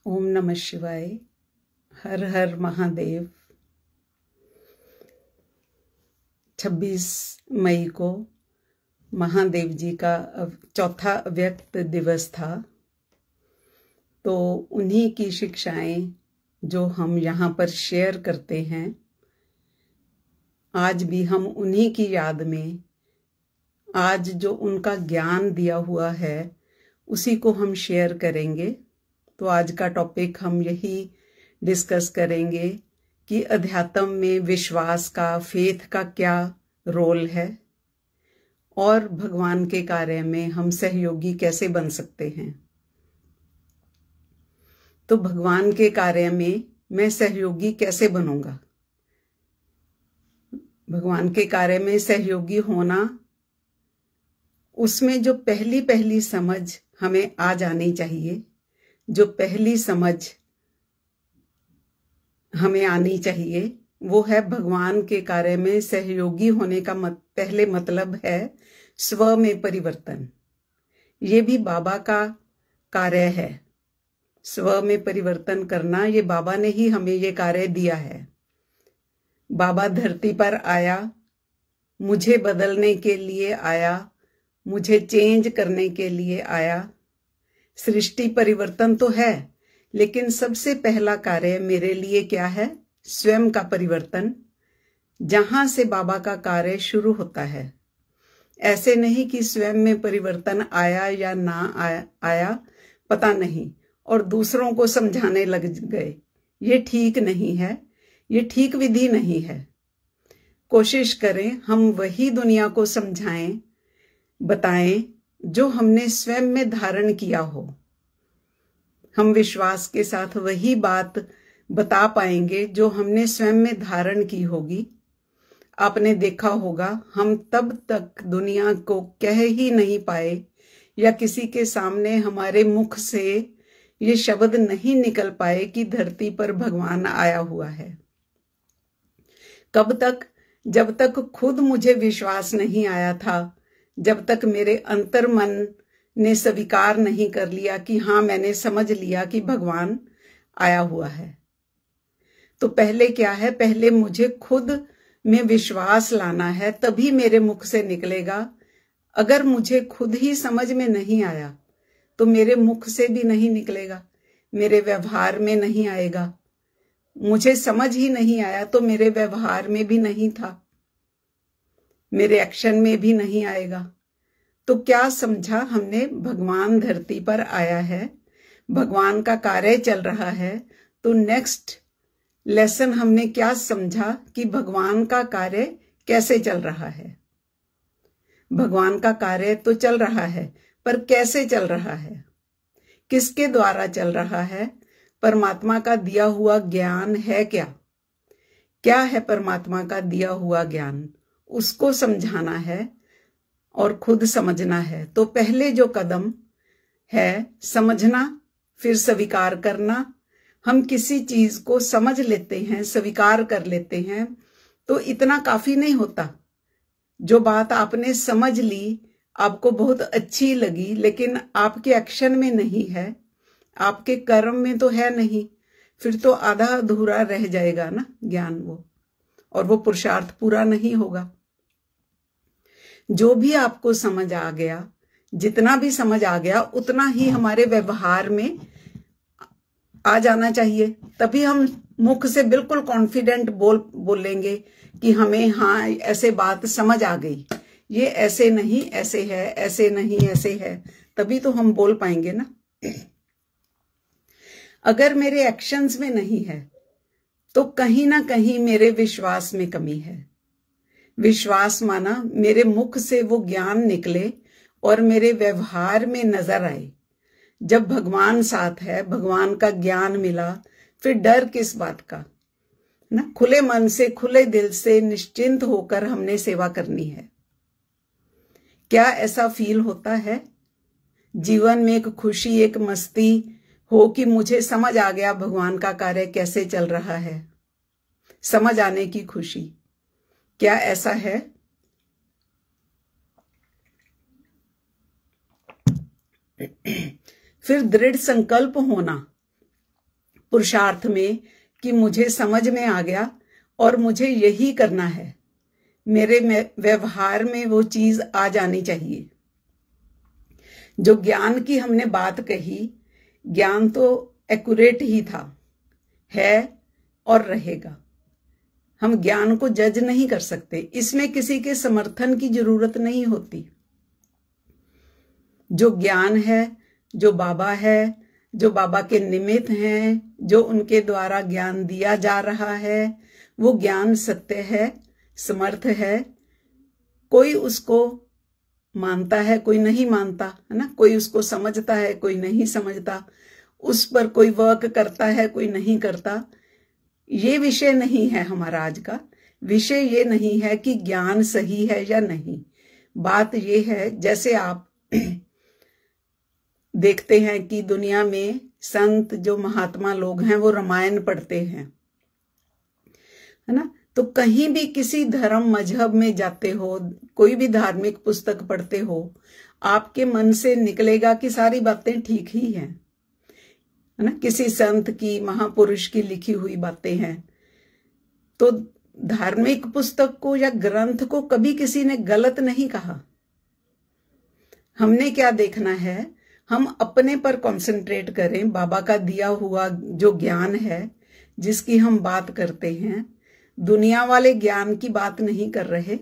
ओम नमः शिवाय। हर हर महादेव। 26 मई को महादेव जी का चौथा अव्यक्त दिवस था। तो उन्हीं की शिक्षाएं जो हम यहाँ पर शेयर करते हैं, आज भी हम उन्हीं की याद में आज जो उनका ज्ञान दिया हुआ है उसी को हम शेयर करेंगे। तो आज का टॉपिक हम यही डिस्कस करेंगे कि अध्यात्म में विश्वास का, फेथ का क्या रोल है और भगवान के कार्य में हम सहयोगी कैसे बन सकते हैं। तो भगवान के कार्य में मैं सहयोगी कैसे बनूंगा? भगवान के कार्य में सहयोगी होना, उसमें जो पहली पहली समझ हमें आ जानी चाहिए, जो पहली समझ हमें आनी चाहिए, वो है भगवान के कार्य में सहयोगी होने का पहले मतलब है स्व में परिवर्तन। ये भी बाबा का कार्य है। स्व में परिवर्तन करना, ये बाबा ने ही हमें ये कार्य दिया है। बाबा धरती पर आया, मुझे बदलने के लिए आया, मुझे चेंज करने के लिए आया। सृष्टि परिवर्तन तो है, लेकिन सबसे पहला कार्य मेरे लिए क्या है? स्वयं का परिवर्तन। जहां से बाबा का कार्य शुरू होता है। ऐसे नहीं कि स्वयं में परिवर्तन आया या ना आया पता नहीं और दूसरों को समझाने लग गए। ये ठीक नहीं है, ये ठीक विधि नहीं है। कोशिश करें हम वही दुनिया को समझाएं, बताएं जो हमने स्वयं में धारण किया हो। हम विश्वास के साथ वही बात बता पाएंगे जो हमने स्वयं में धारण की होगी। आपने देखा होगा, हम तब तक दुनिया को कह ही नहीं पाए या किसी के सामने हमारे मुख से ये शब्द नहीं निकल पाए कि धरती पर भगवान आया हुआ है। कब तक? जब तक खुद मुझे विश्वास नहीं आया था, जब तक मेरे अंतर मन ने स्वीकार नहीं कर लिया कि हाँ, मैंने समझ लिया कि भगवान आया हुआ है। तो पहले क्या है? पहले मुझे खुद में विश्वास लाना है, तभी मेरे मुख से निकलेगा। अगर मुझे खुद ही समझ में नहीं आया तो मेरे मुख से भी नहीं निकलेगा, मेरे व्यवहार में नहीं आएगा। मुझे समझ ही नहीं आया तो मेरे व्यवहार में भी नहीं था, मेरे एक्शन में भी नहीं आएगा। तो क्या समझा हमने? भगवान धरती पर आया है, भगवान का कार्य चल रहा है। तो नेक्स्ट लेसन हमने क्या समझा कि भगवान का कार्य कैसे चल रहा है। भगवान का कार्य तो चल रहा है, पर कैसे चल रहा है, किसके द्वारा चल रहा है? परमात्मा का दिया हुआ ज्ञान है क्या? क्या है परमात्मा का दिया हुआ ज्ञान? उसको समझाना है और खुद समझना है। तो पहले जो कदम है समझना, फिर स्वीकार करना। हम किसी चीज को समझ लेते हैं, स्वीकार कर लेते हैं, तो इतना काफी नहीं होता। जो बात आपने समझ ली, आपको बहुत अच्छी लगी, लेकिन आपके एक्शन में नहीं है, आपके कर्म में तो है नहीं, फिर तो आधा अधूरा रह जाएगा ना ज्ञान वो, और वो पुरुषार्थ पूरा नहीं होगा। जो भी आपको समझ आ गया, जितना भी समझ आ गया, उतना ही हमारे व्यवहार में आ जाना चाहिए। तभी हम मुख से बिल्कुल कॉन्फिडेंट बोलेंगे कि हमें हाँ ऐसे बात समझ आ गई, ये ऐसे नहीं ऐसे है, ऐसे नहीं ऐसे है, तभी तो हम बोल पाएंगे ना। अगर मेरे एक्शंस में नहीं है तो कहीं ना कहीं मेरे विश्वास में कमी है। विश्वास माना मेरे मुख से वो ज्ञान निकले और मेरे व्यवहार में नजर आए। जब भगवान साथ है, भगवान का ज्ञान मिला, फिर डर किस बात का ना। खुले मन से, खुले दिल से, निश्चिंत होकर हमने सेवा करनी है। क्या ऐसा फील होता है जीवन में? एक खुशी, एक मस्ती हो कि मुझे समझ आ गया भगवान का कार्य कैसे चल रहा है, समझ आने की खुशी। क्या ऐसा है? फिर दृढ़ संकल्प होना पुरुषार्थ में कि मुझे समझ में आ गया और मुझे यही करना है, मेरे व्यवहार में वो चीज आ जानी चाहिए। जो ज्ञान की हमने बात कही, ज्ञान तो एक्यूरेट ही था, है और रहेगा। हम ज्ञान को जज नहीं कर सकते, इसमें किसी के समर्थन की जरूरत नहीं होती। जो ज्ञान है, जो बाबा है, जो बाबा के निमित्त हैं, जो उनके द्वारा ज्ञान दिया जा रहा है, वो ज्ञान सत्य है, समर्थ है। कोई उसको मानता है, कोई नहीं मानता, है ना। कोई उसको समझता है, कोई नहीं समझता। उस पर कोई वर्क करता है, कोई नहीं करता। ये विषय नहीं है हमारा आज का। विषय ये नहीं है कि ज्ञान सही है या नहीं। बात ये है, जैसे आप देखते हैं कि दुनिया में संत जो महात्मा लोग हैं वो रामायण पढ़ते हैं, है ना। तो कहीं भी किसी धर्म मजहब में जाते हो, कोई भी धार्मिक पुस्तक पढ़ते हो, आपके मन से निकलेगा कि सारी बातें ठीक ही हैं, है ना। किसी संत की, महापुरुष की लिखी हुई बातें हैं। तो धार्मिक पुस्तक को या ग्रंथ को कभी किसी ने गलत नहीं कहा। हमने क्या देखना है, हम अपने पर कंसंट्रेट करें। बाबा का दिया हुआ जो ज्ञान है, जिसकी हम बात करते हैं, दुनिया वाले ज्ञान की बात नहीं कर रहे।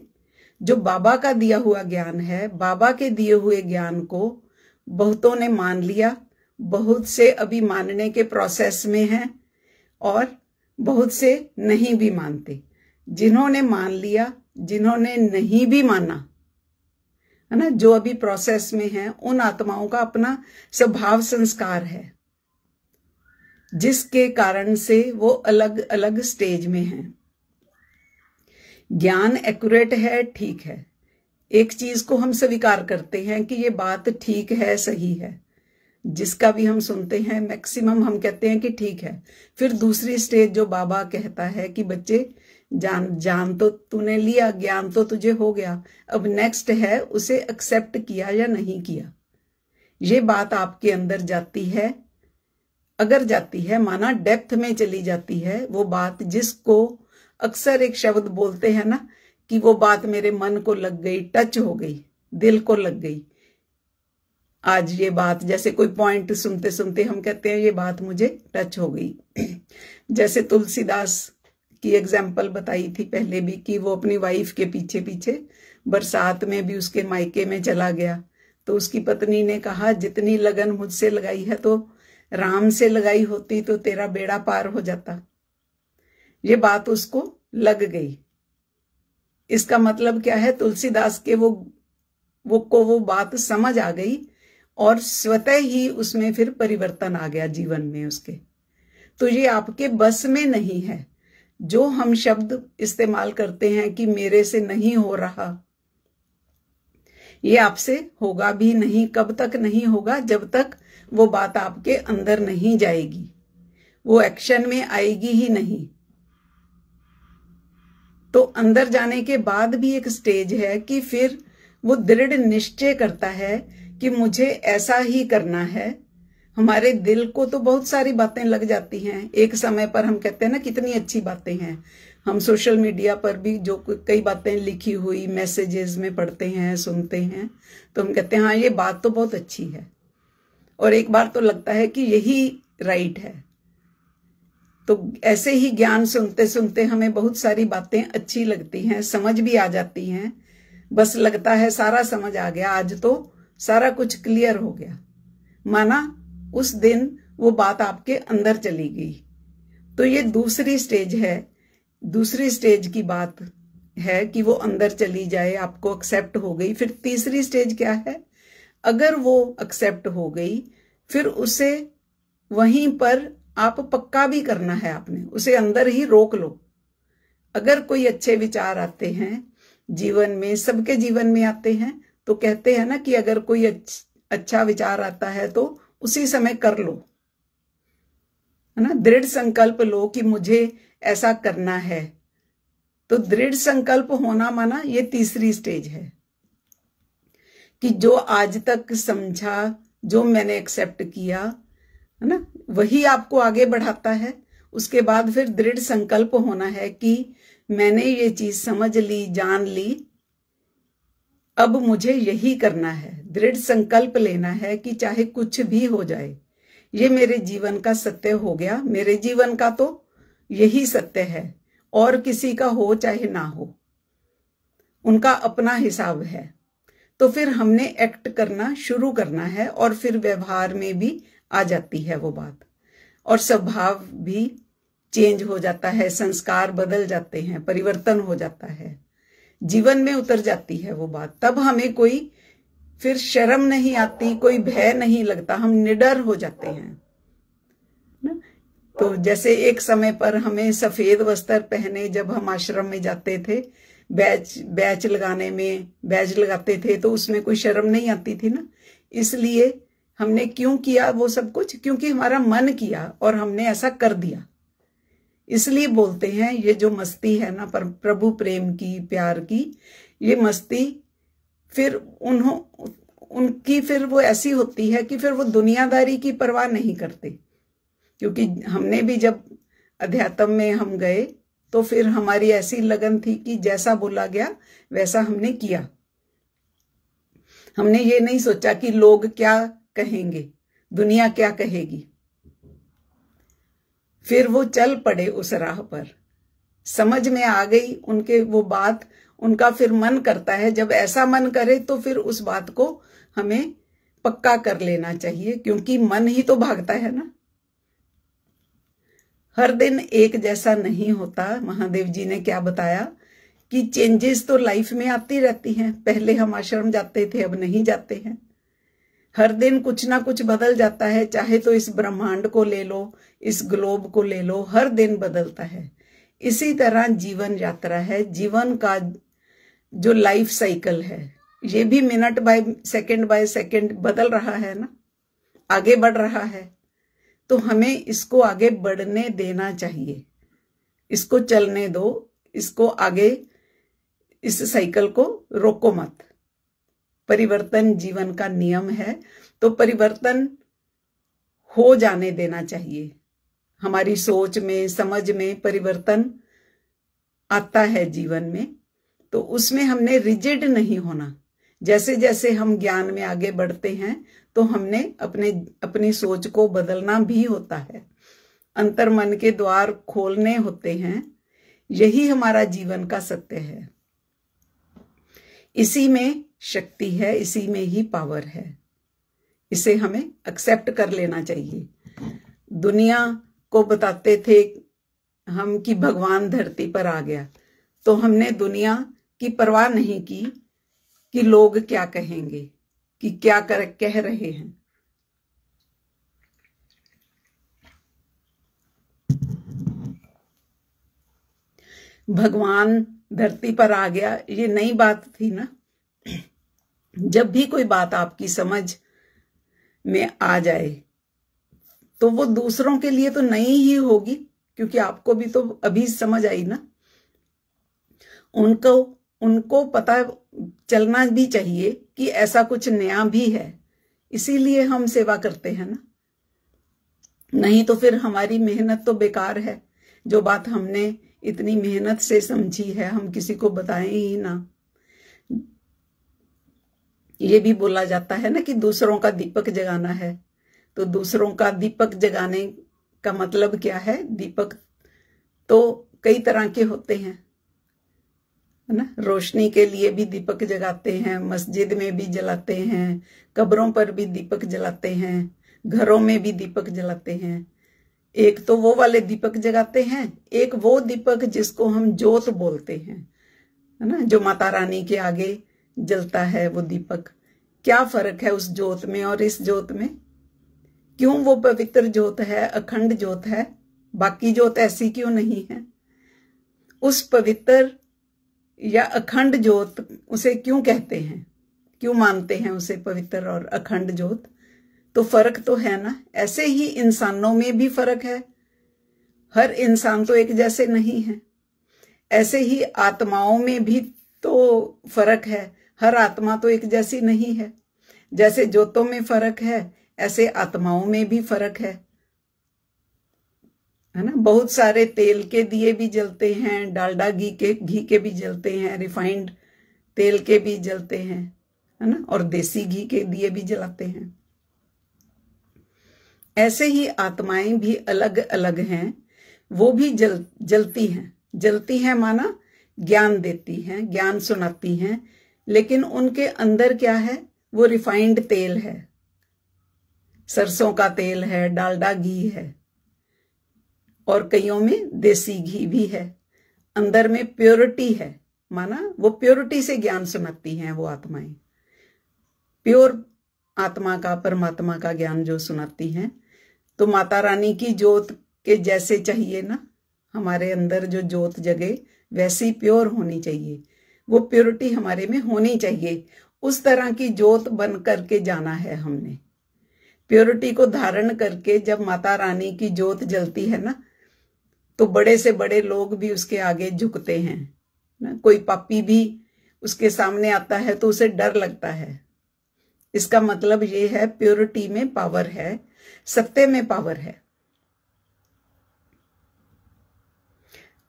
जो बाबा का दिया हुआ ज्ञान है, बाबा के दिए हुए ज्ञान को बहुतों ने मान लिया, बहुत से अभी मानने के प्रोसेस में हैं और बहुत से नहीं भी मानते। जिन्होंने मान लिया, जिन्होंने नहीं भी माना, है ना, जो अभी प्रोसेस में है, उन आत्माओं का अपना स्वभाव संस्कार है, जिसके कारण से वो अलग अलग स्टेज में हैं। ज्ञान एक्यूरेट है, ठीक है। एक चीज को हम स्वीकार करते हैं कि ये बात ठीक है, सही है। जिसका भी हम सुनते हैं, मैक्सिमम हम कहते हैं कि ठीक है। फिर दूसरी स्टेज जो बाबा कहता है कि बच्चे जान तो तूने लिया, ज्ञान तो तुझे हो गया, अब नेक्स्ट है उसे एक्सेप्ट किया या नहीं किया। ये बात आपके अंदर जाती है, अगर जाती है, माना डेप्थ में चली जाती है वो बात, जिसको अक्सर एक शब्द बोलते हैं ना कि वो बात मेरे मन को लग गई, टच हो गई, दिल को लग गई। आज ये बात, जैसे कोई पॉइंट सुनते सुनते हम कहते हैं ये बात मुझे टच हो गई। जैसे तुलसीदास की एग्जाम्पल बताई थी पहले भी कि वो अपनी वाइफ के पीछे पीछे बरसात में भी उसके मायके में चला गया, तो उसकी पत्नी ने कहा जितनी लगन मुझसे लगाई है तो राम से लगाई होती तो तेरा बेड़ा पार हो जाता। ये बात उसको लग गई। इसका मतलब क्या है, तुलसीदास के वो बात समझ आ गई और स्वतः ही उसमें फिर परिवर्तन आ गया जीवन में उसके। तो ये आपके बस में नहीं है। जो हम शब्द इस्तेमाल करते हैं कि मेरे से नहीं हो रहा, ये आपसे होगा भी नहीं। कब तक नहीं होगा? जब तक वो बात आपके अंदर नहीं जाएगी, वो एक्शन में आएगी ही नहीं। तो अंदर जाने के बाद भी एक स्टेज है कि फिर वो दृढ़ निश्चय करता है कि मुझे ऐसा ही करना है। हमारे दिल को तो बहुत सारी बातें लग जाती हैं। एक समय पर हम कहते हैं ना कितनी अच्छी बातें हैं। हम सोशल मीडिया पर भी जो कई बातें लिखी हुई मैसेजेस में पढ़ते हैं, सुनते हैं, तो हम कहते हैं हाँ ये बात तो बहुत अच्छी है। और एक बार तो लगता है कि यही राइट है। तो ऐसे ही ज्ञान सुनते सुनते हमें बहुत सारी बातें अच्छी लगती हैं, समझ भी आ जाती हैं। बस लगता है सारा समझ आ गया, आज तो सारा कुछ क्लियर हो गया। माना उस दिन वो बात आपके अंदर चली गई। तो ये दूसरी स्टेज है। दूसरी स्टेज की बात है कि वो अंदर चली जाए, आपको एक्सेप्ट हो गई। फिर तीसरी स्टेज क्या है? अगर वो एक्सेप्ट हो गई, फिर उसे वहीं पर आप पक्का भी करना है। आपने उसे अंदर ही रोक लो। अगर कोई अच्छे विचार आते हैं जीवन में, सबके जीवन में आते हैं, तो कहते हैं ना कि अगर कोई अच्छा विचार आता है तो उसी समय कर लो, है ना। दृढ़ संकल्प लो कि मुझे ऐसा करना है। तो दृढ़ संकल्प होना माना ये तीसरी स्टेज है कि जो आज तक समझा, जो मैंने एक्सेप्ट किया, है ना, वही आपको आगे बढ़ाता है। उसके बाद फिर दृढ़ संकल्प होना है कि मैंने ये चीज समझ ली, जान ली, अब मुझे यही करना है। दृढ़ संकल्प लेना है कि चाहे कुछ भी हो जाए, ये मेरे जीवन का सत्य हो गया, मेरे जीवन का तो यही सत्य है, और किसी का हो चाहे ना हो, उनका अपना हिसाब है। तो फिर हमने एक्ट करना शुरू करना है, और फिर व्यवहार में भी आ जाती है वो बात, और स्वभाव भी चेंज हो जाता है, संस्कार बदल जाते हैं, परिवर्तन हो जाता है, जीवन में उतर जाती है वो बात। तब हमें कोई फिर शर्म नहीं आती, कोई भय नहीं लगता, हम निडर हो जाते हैं ना। तो जैसे एक समय पर हमें सफेद वस्त्र पहने जब हम आश्रम में जाते थे, बैच लगाते थे, तो उसमें कोई शर्म नहीं आती थी ना। इसलिए हमने क्यों किया वो सब कुछ? क्योंकि हमारा मन किया और हमने ऐसा कर दिया। इसलिए बोलते हैं ये जो मस्ती है ना, पर प्रभु प्रेम की, प्यार की, ये मस्ती फिर उनकी फिर वो ऐसी होती है कि फिर वो दुनियादारी की परवाह नहीं करते। क्योंकि हमने भी जब अध्यात्म में हम गए तो फिर हमारी ऐसी लगन थी कि जैसा बोला गया वैसा हमने किया। हमने ये नहीं सोचा कि लोग क्या कहेंगे, दुनिया क्या कहेगी। फिर वो चल पड़े उस राह पर, समझ में आ गई उनके वो बात, उनका फिर मन करता है, जब ऐसा मन करे तो फिर उस बात को हमें पक्का कर लेना चाहिए, क्योंकि मन ही तो भागता है ना। हर दिन एक जैसा नहीं होता। महादेव जी ने क्या बताया कि चेंजेस तो लाइफ में आती रहती हैं। पहले हम आश्रम जाते थे, अब नहीं जाते हैं। हर दिन कुछ ना कुछ बदल जाता है, चाहे तो इस ब्रह्मांड को ले लो, इस ग्लोब को ले लो, हर दिन बदलता है। इसी तरह जीवन यात्रा है, जीवन का जो लाइफ साइकिल है, ये भी मिनट बाय सेकंड बदल रहा है ना, आगे बढ़ रहा है। तो हमें इसको आगे बढ़ने देना चाहिए, इसको चलने दो, इसको आगे, इस साइकिल को रोको मत। परिवर्तन जीवन का नियम है, तो परिवर्तन हो जाने देना चाहिए। हमारी सोच में, समझ में परिवर्तन आता है जीवन में, तो उसमें हमने रिजिड नहीं होना। जैसे जैसे हम ज्ञान में आगे बढ़ते हैं तो हमने अपनी सोच को बदलना भी होता है, अंतर मन के द्वार खोलने होते हैं। यही हमारा जीवन का सत्य है। इसी में शक्ति है, इसी में ही पावर है। इसे हमें एक्सेप्ट कर लेना चाहिए। दुनिया को बताते थे हम कि भगवान धरती पर आ गया, तो हमने दुनिया की परवाह नहीं की कि लोग क्या कहेंगे, कि क्या कह रहे हैं। भगवान धरती पर आ गया, ये नई बात थी ना। जब भी कोई बात आपकी समझ में आ जाए तो वो दूसरों के लिए तो नई ही होगी, क्योंकि आपको भी तो अभी समझ आई ना। उनको पता चलना भी चाहिए कि ऐसा कुछ नया भी है, इसीलिए हम सेवा करते हैं ना। नहीं तो फिर हमारी मेहनत तो बेकार है। जो बात हमने इतनी मेहनत से समझी है, हम किसी को बताएं ही ना। ये भी बोला जाता है ना कि दूसरों का दीपक जगाना है, तो दूसरों का दीपक जगाने का मतलब क्या है? दीपक तो कई तरह के होते हैं, है ना। रोशनी के लिए भी दीपक जगाते हैं, मस्जिद में भी जलाते हैं, कब्रों पर भी दीपक जलाते हैं, घरों में भी दीपक जलाते हैं। एक तो वो वाले दीपक जगाते हैं, एक वो दीपक जिसको हम ज्योत बोलते हैं, है ना, जो माता रानी के आगे जलता है वो दीपक। क्या फर्क है उस ज्योत में और इस ज्योत में? क्यों वो पवित्र ज्योत है, अखंड ज्योत है, बाकी ज्योत ऐसी क्यों नहीं है? उस पवित्र या अखंड ज्योत उसे क्यों कहते हैं, क्यों मानते हैं उसे पवित्र और अखंड ज्योत? तो फर्क तो है ना। ऐसे ही इंसानों में भी फर्क है, हर इंसान तो एक जैसे नहीं है। ऐसे ही आत्माओं में भी तो फर्क है, हर आत्मा तो एक जैसी नहीं है। जैसे ज्योतों में फर्क है, ऐसे आत्माओं में भी फर्क है। है ना। बहुत सारे तेल के दिए भी जलते हैं, डालडा घी के भी जलते हैं, रिफाइंड तेल के भी जलते हैं, है ना, और देसी घी के दिए भी जलाते हैं। ऐसे ही आत्माएं भी अलग अलग हैं, वो भी जलती हैं। जलती हैं माना ज्ञान देती हैं, ज्ञान सुनाती हैं, लेकिन उनके अंदर क्या है, वो रिफाइंड तेल है, सरसों का तेल है, डालडा घी है, और कईयों में देसी घी भी है। अंदर में प्योरिटी है, माना वो प्योरिटी से ज्ञान सुनाती हैं वो आत्माएं, प्योर आत्मा का, परमात्मा का ज्ञान जो सुनाती हैं। तो माता रानी की जोत के जैसे चाहिए ना, हमारे अंदर जो जोत जगे वैसी प्योर होनी चाहिए, वो प्योरिटी हमारे में होनी चाहिए। उस तरह की जोत बन करके जाना है हमने। प्योरिटी को धारण करके जब माता रानी की जोत जलती है ना, तो बड़े से बड़े लोग भी उसके आगे झुकते हैं ना। कोई पापी भी उसके सामने आता है तो उसे डर लगता है। इसका मतलब ये है प्योरिटी में पावर है, सत्य में पावर है।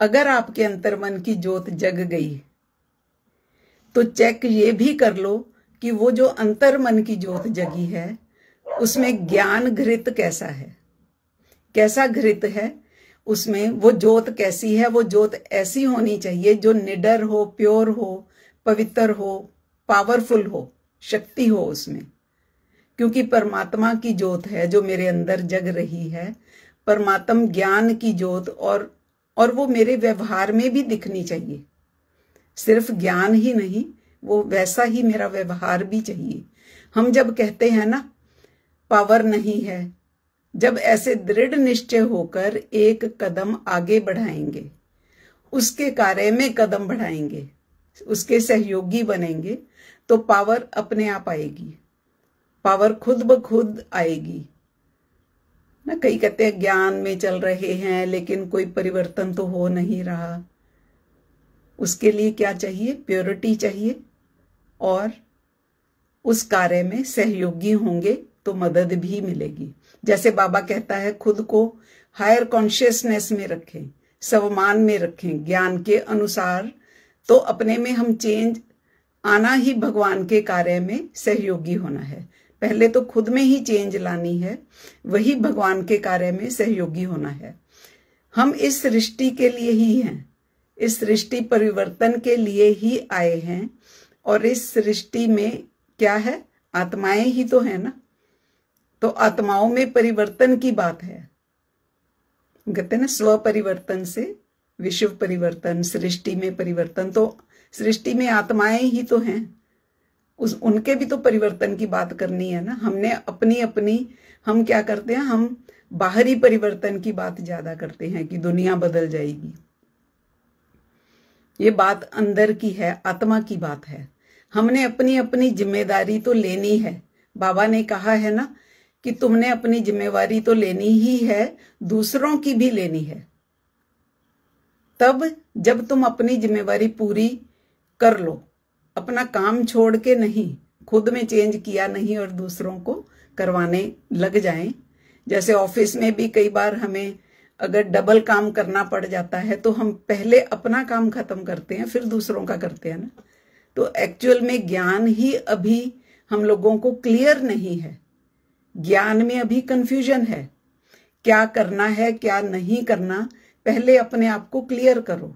अगर आपके अंतर्मन की जोत जग गई तो चेक ये भी कर लो कि वो जो अंतर्मन की जोत जगी है उसमें ज्ञान घृत कैसा है, कैसा घृत है उसमें, वो जोत कैसी है। वो जोत ऐसी होनी चाहिए जो निडर हो, प्योर हो, पवित्र हो, पावरफुल हो, शक्ति हो उसमें। क्योंकि परमात्मा की जोत है जो मेरे अंदर जग रही है, परमात्म ज्ञान की जोत, और वो मेरे व्यवहार में भी दिखनी चाहिए। सिर्फ ज्ञान ही नहीं, वो वैसा ही मेरा व्यवहार भी चाहिए। हम जब कहते हैं ना पावर नहीं है, जब ऐसे दृढ़ निश्चय होकर एक कदम आगे बढ़ाएंगे, उसके कार्य में कदम बढ़ाएंगे, उसके सहयोगी बनेंगे, तो पावर अपने आप आएगी, पावर खुद ब खुद आएगी ना। कई कहते हैं ज्ञान में चल रहे हैं लेकिन कोई परिवर्तन तो हो नहीं रहा। उसके लिए क्या चाहिए, प्योरिटी चाहिए, और उस कार्य में सहयोगी होंगे तो मदद भी मिलेगी। जैसे बाबा कहता है खुद को हायर कॉन्शियसनेस में रखें, स्वमान में रखें, ज्ञान के अनुसार, तो अपने में हम चेंज आना ही भगवान के कार्य में सहयोगी होना है। पहले तो खुद में ही चेंज लानी है, वही भगवान के कार्य में सहयोगी होना है। हम इस सृष्टि के लिए ही हैं, इस सृष्टि परिवर्तन के लिए ही आए हैं, और इस सृष्टि में क्या है, आत्माएं ही तो है ना। तो आत्माओं में परिवर्तन की बात है। कहते हैं ना स्व परिवर्तन से विश्व परिवर्तन, सृष्टि में परिवर्तन। तो सृष्टि में आत्माएं ही तो हैं, उनके भी तो परिवर्तन की बात करनी है ना। हमने अपनी अपनी, हम क्या करते हैं, हम बाहरी परिवर्तन की बात ज्यादा करते हैं कि दुनिया बदल जाएगी। ये बात अंदर की है, आत्मा की बात है। हमने अपनी अपनी जिम्मेदारी तो लेनी है। बाबा ने कहा है ना कि तुमने अपनी जिम्मेवारी तो लेनी ही है, दूसरों की भी लेनी है। तब जब तुम अपनी जिम्मेवारी पूरी कर लो, अपना काम छोड़ के नहीं, खुद में चेंज किया नहीं और दूसरों को करवाने लग जाएं। जैसे ऑफिस में भी कई बार हमें अगर डबल काम करना पड़ जाता है तो हम पहले अपना काम खत्म करते हैं, फिर दूसरों का करते हैं ना। तो एक्चुअल में ज्ञान ही अभी हम लोगों को क्लियर नहीं है, ज्ञान में अभी कंफ्यूजन है। क्या करना है क्या नहीं करना, पहले अपने आप को क्लियर करो।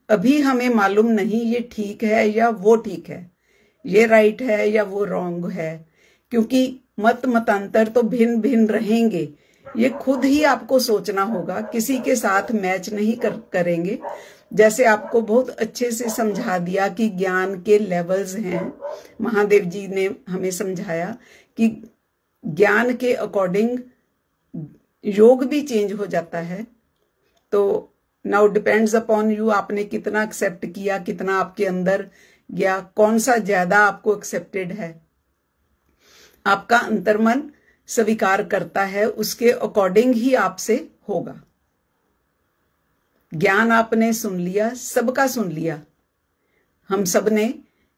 अभी हमें मालूम नहीं ये ठीक है या वो ठीक है, ये राइट है या वो रॉन्ग है, क्योंकि मतांतर तो भिन्न भिन्न रहेंगे। ये खुद ही आपको सोचना होगा, किसी के साथ मैच नहीं करेंगे। जैसे आपको बहुत अच्छे से समझा दिया कि ज्ञान के लेवल्स हैं, महादेव जी ने हमें समझाया कि ज्ञान के अकॉर्डिंग योग भी चेंज हो जाता है। तो नाउ डिपेंड्स अपॉन यू, आपने कितना एक्सेप्ट किया, कितना आपके अंदर गया, कौन सा ज्यादा आपको एक्सेप्टेड है। आपका अंतर्मन स्वीकार करता है, उसके अकॉर्डिंग ही आपसे होगा। ज्ञान आपने सुन लिया, सबका सुन लिया, हम सब ने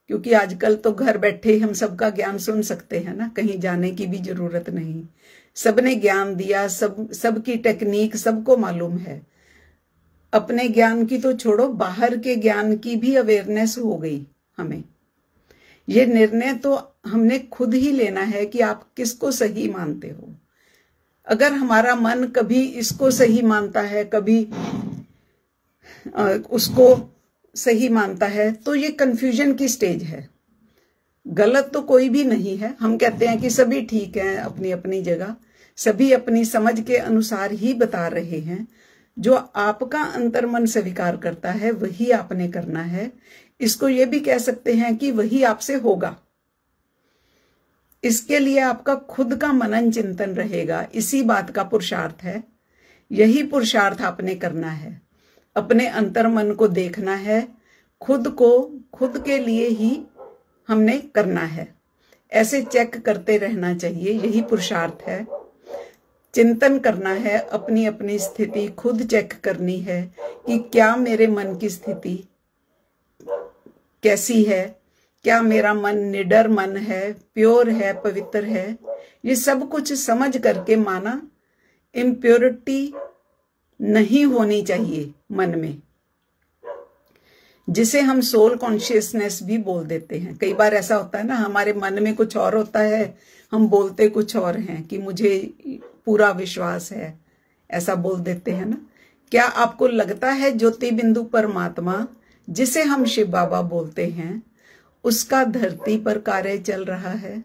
क्योंकि आजकल तो घर बैठे ही हम सबका ज्ञान सुन सकते हैं ना, कहीं जाने की भी जरूरत नहीं। सबने ज्ञान दिया, सबकी टेक्निक सबको मालूम है। अपने ज्ञान की तो छोड़ो, बाहर के ज्ञान की भी अवेयरनेस हो गई हमें। ये निर्णय तो हमने खुद ही लेना है कि आप किसको सही मानते हो। अगर हमारा मन कभी इसको सही मानता है, कभी उसको सही मानता है, तो ये कंफ्यूजन की स्टेज है। गलत तो कोई भी नहीं है। हम कहते हैं कि सभी ठीक हैं अपनी अपनी जगह, सभी अपनी समझ के अनुसार ही बता रहे हैं। जो आपका अंतर्मन स्वीकार करता है वही आपने करना है। इसको ये भी कह सकते हैं कि वही आपसे होगा। इसके लिए आपका खुद का मनन चिंतन रहेगा। इसी बात का पुरुषार्थ है। यही पुरुषार्थ आपने करना है। अपने अंतर्मन को देखना है, खुद को खुद के लिए ही हमने करना है। ऐसे चेक करते रहना चाहिए, यही पुरुषार्थ है। चिंतन करना है, अपनी अपनी स्थिति खुद चेक करनी है कि क्या मेरे मन की स्थिति कैसी है, क्या मेरा मन निडर मन है, प्योर है, पवित्र है। ये सब कुछ समझ करके माना इम्प्योरिटी नहीं होनी चाहिए मन में, जिसे हम सोल कॉन्शियसनेस भी बोल देते हैं। कई बार ऐसा होता है ना, हमारे मन में कुछ और होता है, हम बोलते कुछ और हैं कि मुझे पूरा विश्वास है, ऐसा बोल देते हैं ना। क्या आपको लगता है ज्योति बिंदु परमात्मा, जिसे हम शिव बाबा बोलते हैं, उसका धरती पर कार्य चल रहा है?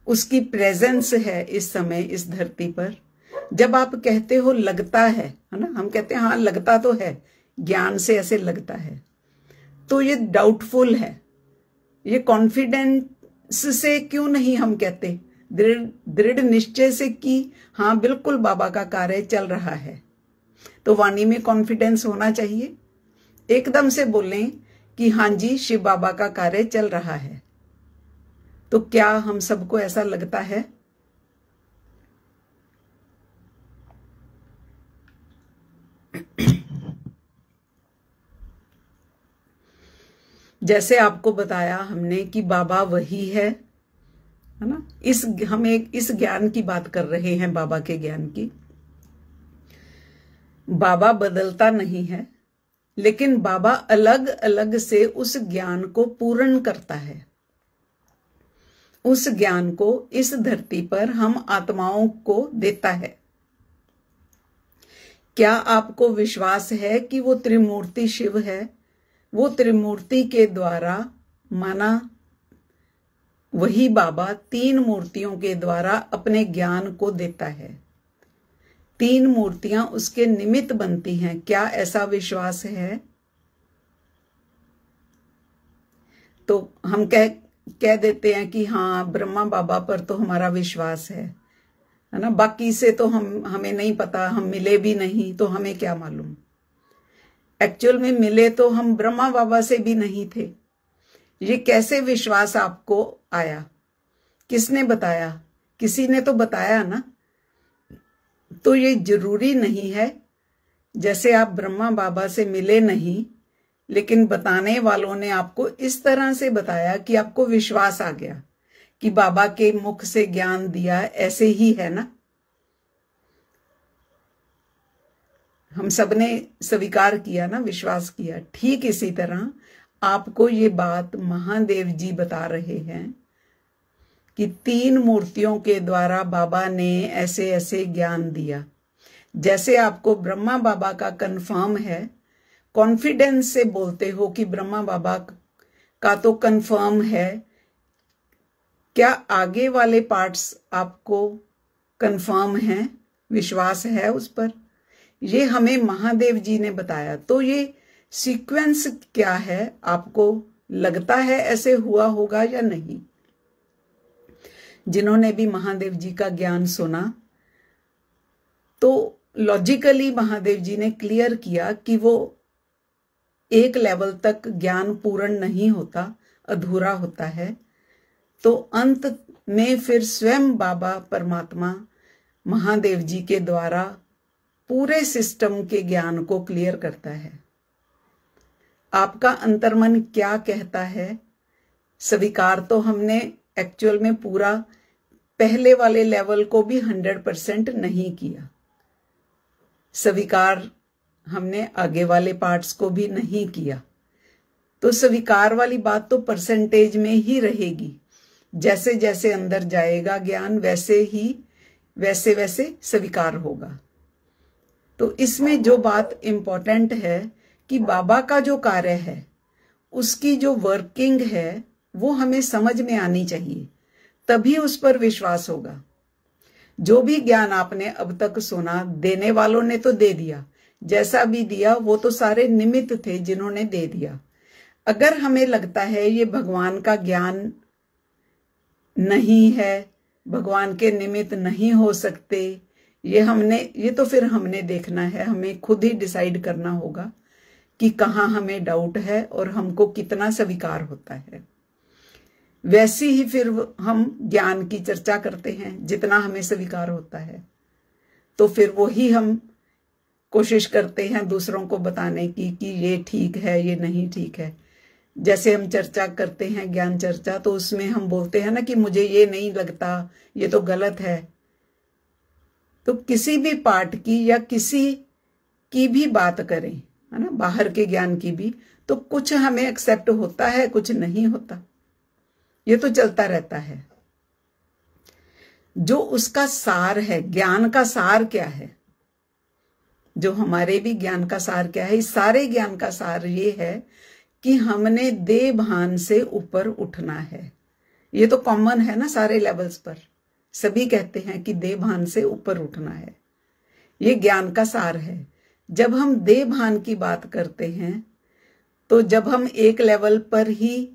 उसकी प्रेजेंस है इस समय इस धरती पर। जब आप कहते हो लगता है ना, हम कहते हैं हाँ लगता तो है, ज्ञान से ऐसे लगता है, तो ये डाउटफुल है। ये कॉन्फिडेंस से क्यों नहीं हम कहते, दृढ़ निश्चय से कि हाँ बिल्कुल बाबा का कार्य चल रहा है। तो वाणी में कॉन्फिडेंस होना चाहिए। एकदम से बोलें कि हाँ जी शिव बाबा का कार्य चल रहा है। तो क्या हम सबको ऐसा लगता है? जैसे आपको बताया हमने कि बाबा वही है ना। हम एक इस ज्ञान की बात कर रहे हैं, बाबा के ज्ञान की। बाबा बदलता नहीं है, लेकिन बाबा अलग अलग से उस ज्ञान को पूर्ण करता है। उस ज्ञान को इस धरती पर हम आत्माओं को देता है। क्या आपको विश्वास है कि वो त्रिमूर्ति शिव है? वो त्रिमूर्ति के द्वारा माना वही बाबा तीन मूर्तियों के द्वारा अपने ज्ञान को देता है। तीन मूर्तियां उसके निमित्त बनती हैं। क्या ऐसा विश्वास है? तो हम कह देते हैं कि हाँ ब्रह्मा बाबा पर तो हमारा विश्वास है ना, बाकी से तो हमें नहीं पता, हम मिले भी नहीं तो हमें क्या मालूम। एक्चुअल में मिले तो हम ब्रह्मा बाबा से भी नहीं थे। ये कैसे विश्वास आपको आया? किसने बताया? किसी ने तो बताया ना। तो ये जरूरी नहीं है, जैसे आप ब्रह्मा बाबा से मिले नहीं, लेकिन बताने वालों ने आपको इस तरह से बताया कि आपको विश्वास आ गया कि बाबा के मुख से ज्ञान दिया, ऐसे ही है ना। हम सबने स्वीकार किया ना, विश्वास किया। ठीक इसी तरह आपको ये बात महादेव जी बता रहे हैं कि तीन मूर्तियों के द्वारा बाबा ने ऐसे ऐसे ज्ञान दिया। जैसे आपको ब्रह्मा बाबा का कंफर्म है, कॉन्फिडेंस से बोलते हो कि ब्रह्मा बाबा का तो कंफर्म है, क्या आगे वाले पार्ट्स आपको कंफर्म हैं? विश्वास है उस पर? ये हमें महादेव जी ने बताया। तो ये सीक्वेंस क्या है, आपको लगता है ऐसे हुआ होगा या नहीं? जिन्होंने भी महादेव जी का ज्ञान सुना, तो लॉजिकली महादेव जी ने क्लियर किया कि वो एक लेवल तक ज्ञान पूर्ण नहीं होता, अधूरा होता है। तो अंत में फिर स्वयं बाबा परमात्मा महादेव जी के द्वारा पूरे सिस्टम के ज्ञान को क्लियर करता है। आपका अंतर्मन क्या कहता है। स्वीकार तो हमने एक्चुअल में पूरा पहले वाले लेवल को भी 100% नहीं किया, स्वीकार हमने आगे वाले पार्ट्स को भी नहीं किया। तो स्वीकार वाली बात तो परसेंटेज में ही रहेगी। जैसे जैसे अंदर जाएगा ज्ञान वैसे वैसे स्वीकार होगा। तो इसमें जो बात इंपॉर्टेंट है कि बाबा का जो कार्य है उसकी जो वर्किंग है वो हमें समझ में आनी चाहिए, तभी उस पर विश्वास होगा। जो भी ज्ञान आपने अब तक सुना, देने वालों ने तो दे दिया, जैसा भी दिया वो तो सारे निमित्त थे जिन्होंने दे दिया। अगर हमें लगता है ये भगवान का ज्ञान नहीं है, भगवान के निमित्त नहीं हो सकते, ये तो फिर हमने देखना है, हमें खुद ही डिसाइड करना होगा कि कहाँ हमें डाउट है और हमको कितना स्वीकार होता है। वैसे ही फिर हम ज्ञान की चर्चा करते हैं, जितना हमें स्वीकार होता है तो फिर वही हम कोशिश करते हैं दूसरों को बताने की कि ये ठीक है, ये नहीं ठीक है। जैसे हम चर्चा करते हैं ज्ञान चर्चा, तो उसमें हम बोलते हैं ना कि मुझे ये नहीं लगता, ये तो गलत है। तो किसी भी पार्ट की या किसी की भी बात करें, है ना, बाहर के ज्ञान की भी, तो कुछ हमें एक्सेप्ट होता है, कुछ नहीं होता, ये तो चलता रहता है। जो उसका सार है, ज्ञान का सार क्या है, जो हमारे भी ज्ञान का सार क्या है, इस सारे ज्ञान का सार ये है कि हमने देह भान से ऊपर उठना है। ये तो कॉमन है ना, सारे लेवल्स पर सभी कहते हैं कि देह भान से ऊपर उठना है, ये ज्ञान का सार है। जब हम देह भान की बात करते हैं तो जब हम एक लेवल पर ही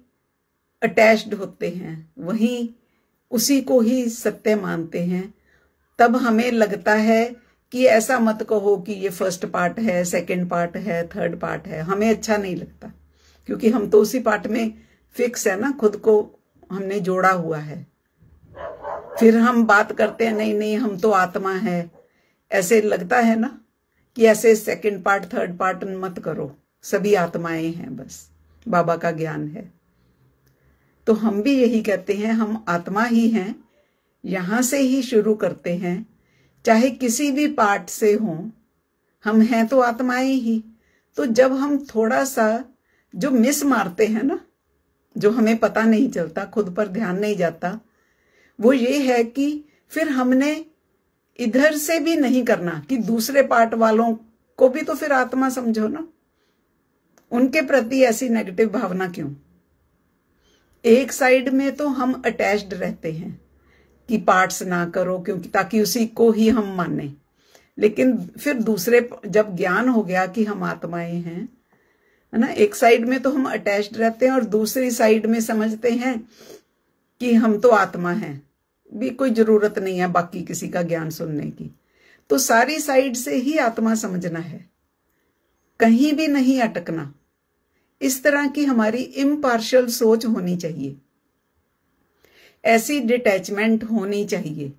अटैच्ड होते हैं, वहीं उसी को ही सत्य मानते हैं, तब हमें लगता है कि ऐसा मत कहो कि ये फर्स्ट पार्ट है, सेकंड पार्ट है, थर्ड पार्ट है। हमें अच्छा नहीं लगता क्योंकि हम तो उसी पार्ट में फिक्स है ना, खुद को हमने जोड़ा हुआ है। फिर हम बात करते हैं नहीं नहीं हम तो आत्मा है, ऐसे लगता है ना कि ऐसे सेकंड पार्ट थर्ड पार्ट मत करो, सभी आत्माएं हैं, बस बाबा का ज्ञान है। तो हम भी यही कहते हैं, हम आत्मा ही हैं, यहां से ही शुरू करते हैं, चाहे किसी भी पार्ट से हो, हम हैं तो आत्माएं ही। तो जब हम थोड़ा सा जो मिस मारते हैं ना, जो हमें पता नहीं चलता, खुद पर ध्यान नहीं जाता, वो ये है कि फिर हमने इधर से भी नहीं करना कि दूसरे पार्ट वालों को भी तो फिर आत्मा समझो ना, उनके प्रति ऐसी नेगेटिव भावना क्यों। एक साइड में तो हम अटैच्ड रहते हैं कि पार्ट्स ना करो, क्योंकि ताकि उसी को ही हम माने। लेकिन फिर दूसरे, जब ज्ञान हो गया कि हम आत्माएं हैं, है ना, एक साइड में तो हम अटैच्ड रहते हैं और दूसरी साइड में समझते हैं कि हम तो आत्मा हैं, भी कोई जरूरत नहीं है बाकी किसी का ज्ञान सुनने की। तो सारी साइड से ही आत्मा समझना है, कहीं भी नहीं अटकना। इस तरह की हमारी इम्पार्शियल सोच होनी चाहिए, ऐसी डिटैचमेंट होनी चाहिए।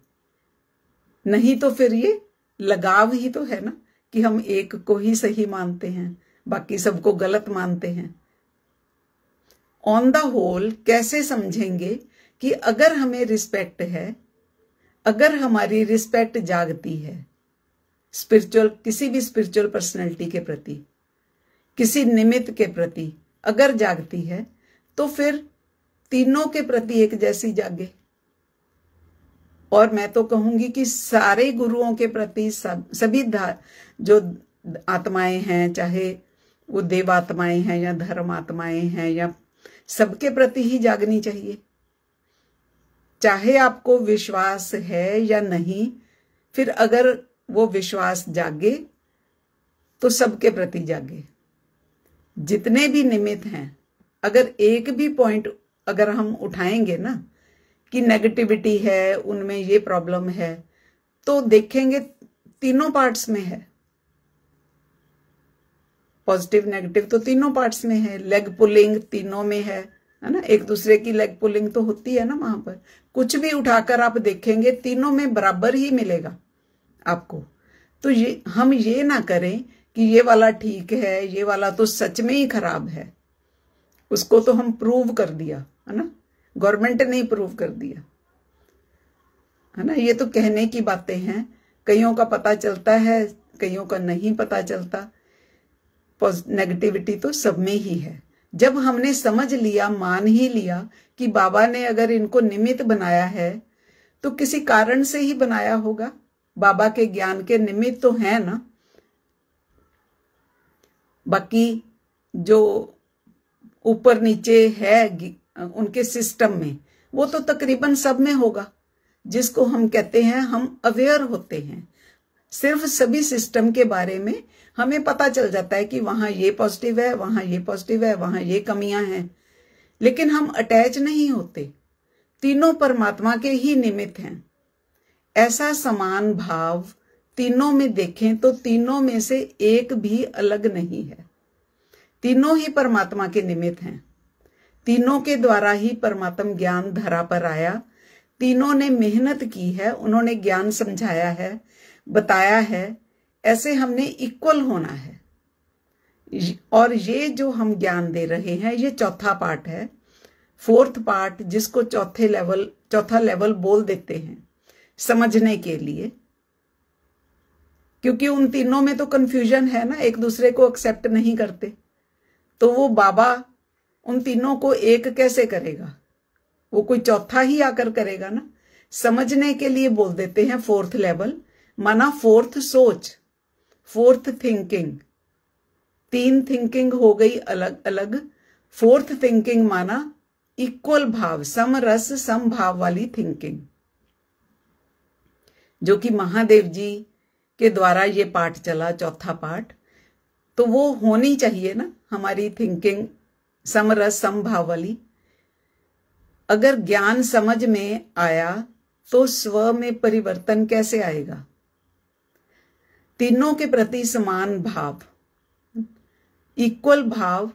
नहीं तो फिर ये लगाव ही तो है ना कि हम एक को ही सही मानते हैं, बाकी सबको गलत मानते हैं। ऑन द होल कैसे समझेंगे कि अगर हमें रिस्पेक्ट है, अगर हमारी रिस्पेक्ट जागती है स्पिरिचुअल, किसी भी स्पिरिचुअल पर्सनैलिटी के प्रति, किसी निमित्त के प्रति अगर जागती है, तो फिर तीनों के प्रति एक जैसी जागे। और मैं तो कहूंगी कि सारे गुरुओं के प्रति सभी जो आत्माएं हैं, चाहे वो देव आत्माएं हैं या धर्म आत्माएं हैं, या सबके प्रति ही जागनी चाहिए। चाहे आपको विश्वास है या नहीं, फिर अगर वो विश्वास जागे तो सबके प्रति जागे। जितने भी निमित्त हैं, अगर एक भी पॉइंट अगर हम उठाएंगे ना कि नेगेटिविटी है, उनमें ये प्रॉब्लम है, तो देखेंगे तीनों पार्ट्स में है। पॉजिटिव नेगेटिव तो तीनों पार्ट्स में है, लेग पुलिंग तीनों में है ना, एक दूसरे की लेग पुलिंग तो होती है ना वहां पर। कुछ भी उठाकर आप देखेंगे तीनों में बराबर ही मिलेगा आपको। तो हम ये ना करें कि ये वाला ठीक है, ये वाला तो सच में ही खराब है, उसको तो हम प्रूव कर दिया है ना, गवर्नमेंट ने ही प्रूव कर दिया है ना। ये तो कहने की बातें हैं, कईयों का पता चलता है, कईयों का नहीं पता चलता। नेगेटिविटी तो सब में ही है। जब हमने समझ लिया, मान ही लिया कि बाबा ने अगर इनको निमित्त बनाया है तो किसी कारण से ही बनाया होगा। बाबा के ज्ञान के निमित्त तो है ना। बाकी जो ऊपर नीचे है उनके सिस्टम में, वो तो तकरीबन सब में होगा, जिसको हम कहते हैं हम अवेयर होते हैं। सिर्फ सभी सिस्टम के बारे में हमें पता चल जाता है कि वहां ये पॉजिटिव है, वहां ये पॉजिटिव है, वहां ये कमियां हैं, लेकिन हम अटैच नहीं होते। तीनों परमात्मा के ही निमित्त हैं। ऐसा समान भाव तीनों में देखें तो तीनों में से एक भी अलग नहीं है। तीनों ही परमात्मा के निमित्त हैं। तीनों के द्वारा ही परमात्म ज्ञान धरा पर आया। तीनों ने मेहनत की है, उन्होंने ज्ञान समझाया है, बताया है। ऐसे हमने इक्वल होना है। और ये जो हम ज्ञान दे रहे हैं, ये चौथा पार्ट है, फोर्थ पार्ट, जिसको चौथा लेवल बोल देते हैं समझने के लिए। क्योंकि उन तीनों में तो कंफ्यूजन है ना, एक दूसरे को एक्सेप्ट नहीं करते, तो वो बाबा उन तीनों को एक कैसे करेगा? वो कोई चौथा ही आकर करेगा ना। समझने के लिए बोल देते हैं फोर्थ लेवल, माना फोर्थ सोच, फोर्थ थिंकिंग। तीन थिंकिंग हो गई अलग अलग, फोर्थ थिंकिंग माना इक्वल भाव, समरस समभाव वाली थिंकिंग, जो कि महादेव जी के द्वारा ये पाठ चला, चौथा पाठ। तो वो होनी चाहिए ना हमारी थिंकिंग, समरस समभाव वाली। अगर ज्ञान समझ में आया तो स्व में परिवर्तन कैसे आएगा? तीनों के प्रति समान भाव, इक्वल भाव,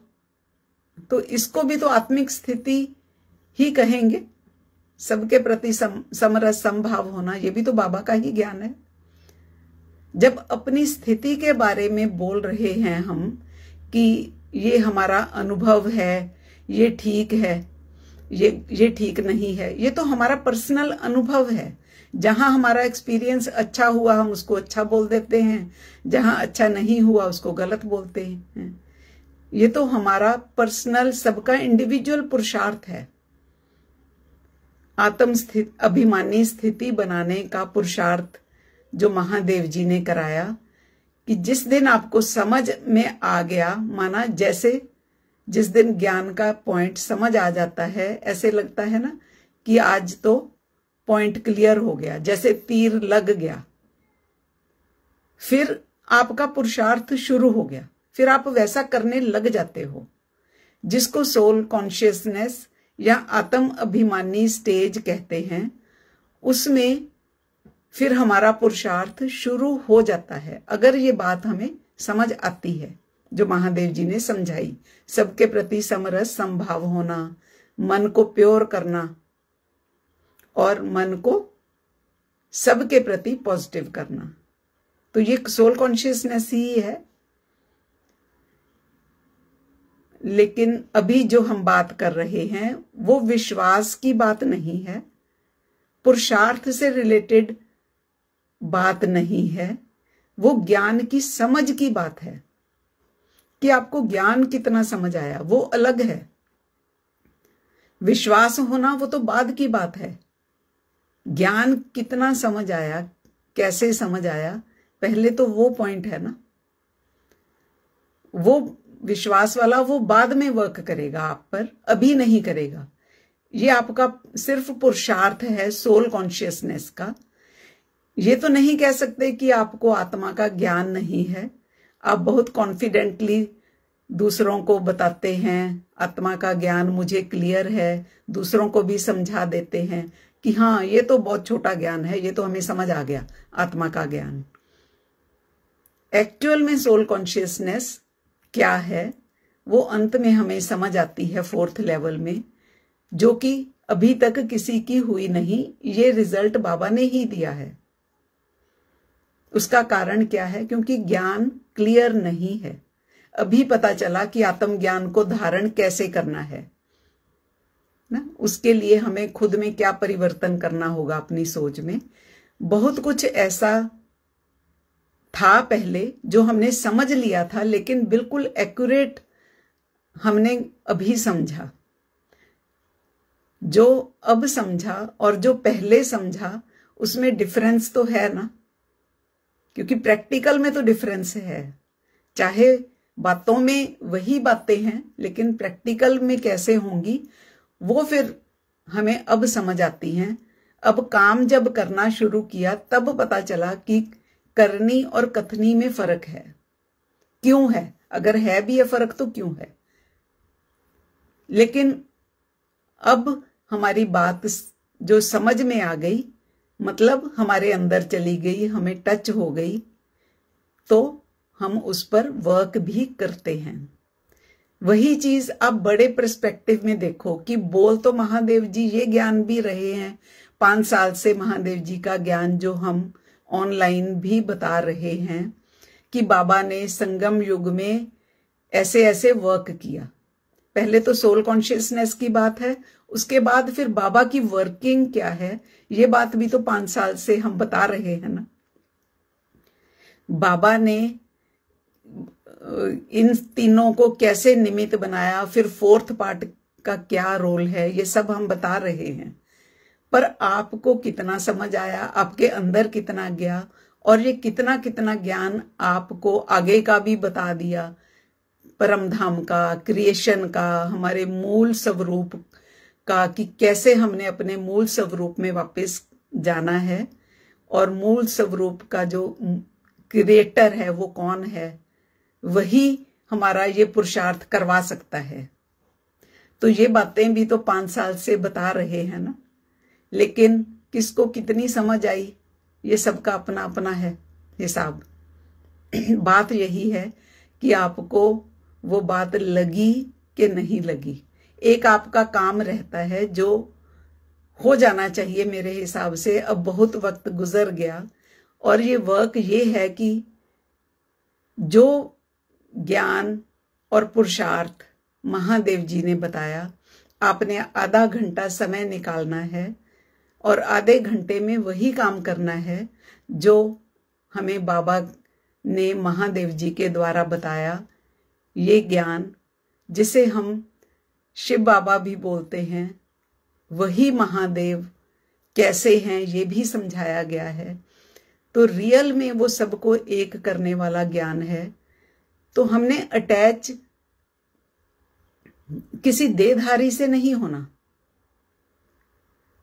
तो इसको भी तो आत्मिक स्थिति ही कहेंगे। सबके प्रति समरस समभाव होना, ये भी तो बाबा का ही ज्ञान है। जब अपनी स्थिति के बारे में बोल रहे हैं हम कि ये हमारा अनुभव है, ये ठीक है, ये ठीक नहीं है, ये तो हमारा पर्सनल अनुभव है। जहां हमारा एक्सपीरियंस अच्छा हुआ हम उसको अच्छा बोल देते हैं, जहां अच्छा नहीं हुआ उसको गलत बोलते हैं। ये तो हमारा पर्सनल, सबका इंडिविजुअल पुरुषार्थ है। अभिमानी स्थिति बनाने का पुरुषार्थ जो महादेव जी ने कराया, कि जिस दिन आपको समझ में आ गया, माना जैसे जिस दिन ज्ञान का पॉइंट समझ आ जाता है, ऐसे लगता है ना कि आज तो पॉइंट क्लियर हो गया, जैसे तीर लग गया। फिर आपका पुरुषार्थ शुरू हो गया, फिर आप वैसा करने लग जाते हो, जिसको सोल कॉन्शियसनेस या आत्म अभिमानी स्टेज कहते हैं। उसमें फिर हमारा पुरुषार्थ शुरू हो जाता है, अगर ये बात हमें समझ आती है जो महादेव जी ने समझाई। सबके प्रति समरस समभाव होना, मन को प्योर करना और मन को सबके प्रति पॉजिटिव करना, तो ये सोल कॉन्शियसनेस ही है। लेकिन अभी जो हम बात कर रहे हैं वो विश्वास की बात नहीं है, पुरुषार्थ से रिलेटेड बात नहीं है, वो ज्ञान की समझ की बात है कि आपको ज्ञान कितना समझ आया, वो अलग है। विश्वास होना वो तो बाद की बात है। ज्ञान कितना समझ आया, कैसे समझ आया, पहले तो वो पॉइंट है ना। वो विश्वास वाला वो बाद में वर्क करेगा आप पर, अभी नहीं करेगा। ये आपका सिर्फ पुरुषार्थ है सोल कॉन्शियसनेस का। ये तो नहीं कह सकते कि आपको आत्मा का ज्ञान नहीं है। आप बहुत कॉन्फिडेंटली दूसरों को बताते हैं आत्मा का ज्ञान मुझे क्लियर है, दूसरों को भी समझा देते हैं कि हाँ ये तो बहुत छोटा ज्ञान है, ये तो हमें समझ आ गया आत्मा का ज्ञान। एक्चुअल में सोल कॉन्शियसनेस क्या है वो अंत में हमें समझ आती है फोर्थ लेवल में, जो कि अभी तक किसी की हुई नहीं। ये रिजल्ट बाबा ने ही दिया है। उसका कारण क्या है? क्योंकि ज्ञान क्लियर नहीं है। अभी पता चला कि आत्मज्ञान को धारण कैसे करना है ना। उसके लिए हमें खुद में क्या परिवर्तन करना होगा अपनी सोच में। बहुत कुछ ऐसा था पहले जो हमने समझ लिया था, लेकिन बिल्कुल एक्यूरेट हमने अभी समझा। जो अब समझा और जो पहले समझा उसमें डिफरेंस तो है ना, क्योंकि प्रैक्टिकल में तो डिफरेंस है। चाहे बातों में वही बातें हैं, लेकिन प्रैक्टिकल में कैसे होंगी वो फिर हमें अब समझ आती हैं। अब काम जब करना शुरू किया तब पता चला कि करनी और कथनी में फर्क है। क्यों है? अगर है भी ये फर्क तो क्यों है? लेकिन अब हमारी बात जो समझ में आ गई, मतलब हमारे अंदर चली गई, हमें टच हो गई, तो हम उस पर वर्क भी करते हैं। वही चीज आप बड़े पर्सपेक्टिव में देखो कि बोल तो महादेव जी ये ज्ञान भी रहे हैं 5 साल से। महादेव जी का ज्ञान जो हम ऑनलाइन भी बता रहे हैं कि बाबा ने संगम युग में ऐसे ऐसे वर्क किया। पहले तो सोल कॉन्शियसनेस की बात है, उसके बाद फिर बाबा की वर्किंग क्या है ये बात भी तो 5 साल से हम बता रहे हैं ना। बाबा ने इन तीनों को कैसे निमित्त बनाया, फिर 4th पार्ट का क्या रोल है, ये सब हम बता रहे हैं। पर आपको कितना समझ आया, आपके अंदर कितना गया, और ये कितना कितना ज्ञान आपको आगे का भी बता दिया, परम धाम का, क्रिएशन का, हमारे मूल स्वरूप का, कि कैसे हमने अपने मूल स्वरूप में वापस जाना है, और मूल स्वरूप का जो क्रिएटर है वो कौन है, वही हमारा ये पुरुषार्थ करवा सकता है। तो ये बातें भी तो 5 साल से बता रहे हैं ना, लेकिन किसको कितनी समझ आई ये सबका अपना अपना है हिसाब। बात यही है कि आपको वो बात लगी कि नहीं लगी। एक आपका काम रहता है जो हो जाना चाहिए मेरे हिसाब से। अब बहुत वक्त गुजर गया, और ये वर्क ये है कि जो ज्ञान और पुरुषार्थ महादेव जी ने बताया, आपने आधा घंटा समय निकालना है और आधे घंटे में वही काम करना है जो हमें बाबा ने महादेव जी के द्वारा बताया। ये ज्ञान जिसे हम शिव बाबा भी बोलते हैं, वही महादेव कैसे हैं ये भी समझाया गया है। तो रियल में वो सबको एक करने वाला ज्ञान है। तो हमने अटैच किसी देहधारी से नहीं होना।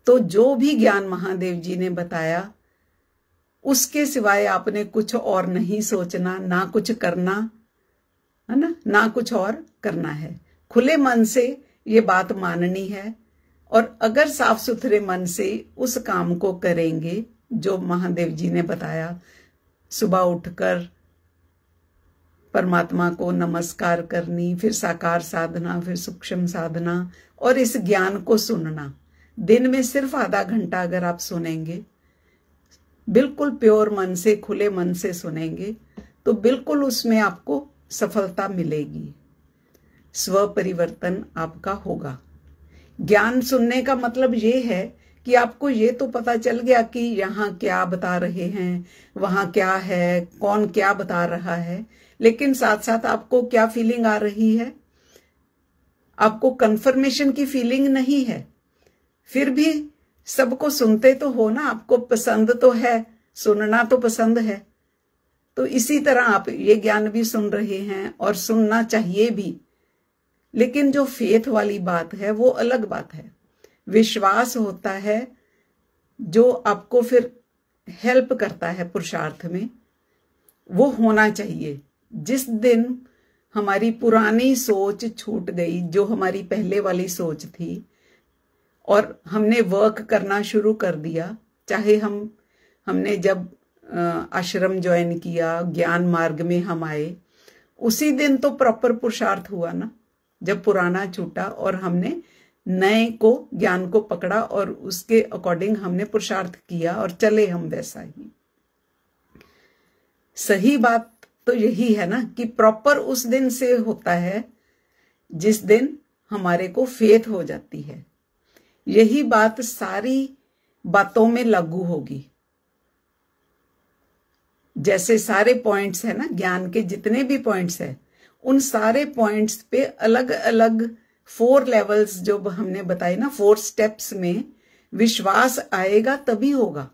तो जो भी ज्ञान महादेव जी ने बताया उसके सिवाय आपने कुछ और नहीं सोचना, ना कुछ करना है ना, ना कुछ और करना है। खुले मन से ये बात माननी है, और अगर साफ सुथरे मन से उस काम को करेंगे जो महादेव जी ने बताया, सुबह उठकर परमात्मा को नमस्कार करनी, फिर साकार साधना, फिर सूक्ष्म साधना, और इस ज्ञान को सुनना। दिन में सिर्फ आधा घंटा अगर आप सुनेंगे, बिल्कुल प्योर मन से, खुले मन से सुनेंगे, तो बिल्कुल उसमें आपको सफलता मिलेगी। स्व परिवर्तन आपका होगा। ज्ञान सुनने का मतलब ये है कि आपको ये तो पता चल गया कि यहाँ क्या बता रहे हैं, वहां क्या है, कौन क्या बता रहा है, लेकिन साथ साथ आपको क्या फीलिंग आ रही है? आपको कंफर्मेशन की फीलिंग नहीं है। फिर भी सबको सुनते तो हो ना, आपको पसंद तो है, सुनना तो पसंद है। तो इसी तरह आप ये ज्ञान भी सुन रहे हैं और सुनना चाहिए भी। लेकिन जो फेथ वाली बात है वो अलग बात है। विश्वास होता है जो आपको फिर हेल्प करता है पुरुषार्थ में, वो होना चाहिए। जिस दिन हमारी पुरानी सोच छूट गई, जो हमारी पहले वाली सोच थी, और हमने वर्क करना शुरू कर दिया, चाहे हमने जब आश्रम ज्वाइन किया, ज्ञान मार्ग में हम आए, उसी दिन तो प्रॉपर पुरुषार्थ हुआ ना, जब पुराना छूटा और हमने नए को, ज्ञान को पकड़ा और उसके अकॉर्डिंग हमने पुरुषार्थ किया और चले हम वैसा ही। सही बात तो यही है ना कि प्रॉपर उस दिन से होता है जिस दिन हमारे को फेथ हो जाती है। यही बात सारी बातों में लागू होगी। जैसे सारे पॉइंट्स है ना, ज्ञान के जितने भी पॉइंट्स है, उन सारे पॉइंट्स पे अलग अलग 4 लेवल्स जो हमने बताए ना, 4 स्टेप्स में विश्वास आएगा तभी होगा।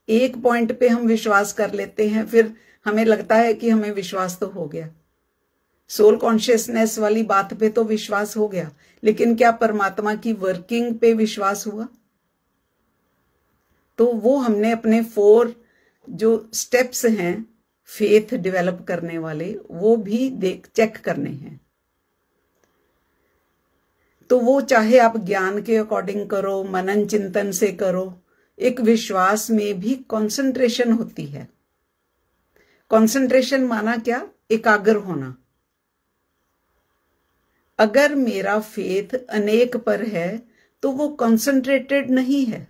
एक पॉइंट पे हम विश्वास कर लेते हैं, फिर हमें लगता है कि हमें विश्वास तो हो गया, सोल कॉन्शियसनेस वाली बात पे तो विश्वास हो गया, लेकिन क्या परमात्मा की वर्किंग पे विश्वास हुआ? तो वो हमने अपने 4 जो स्टेप्स हैं फेथ डेवलप करने वाले, वो भी चेक करने हैं। तो वो चाहे आप ज्ञान के अकॉर्डिंग करो, मनन चिंतन से करो, एक विश्वास में भी कंसंट्रेशन होती है। कंसंट्रेशन माना क्या? एकाग्र होना। अगर मेरा फेथ अनेक पर है तो वो कंसंट्रेटेड नहीं है,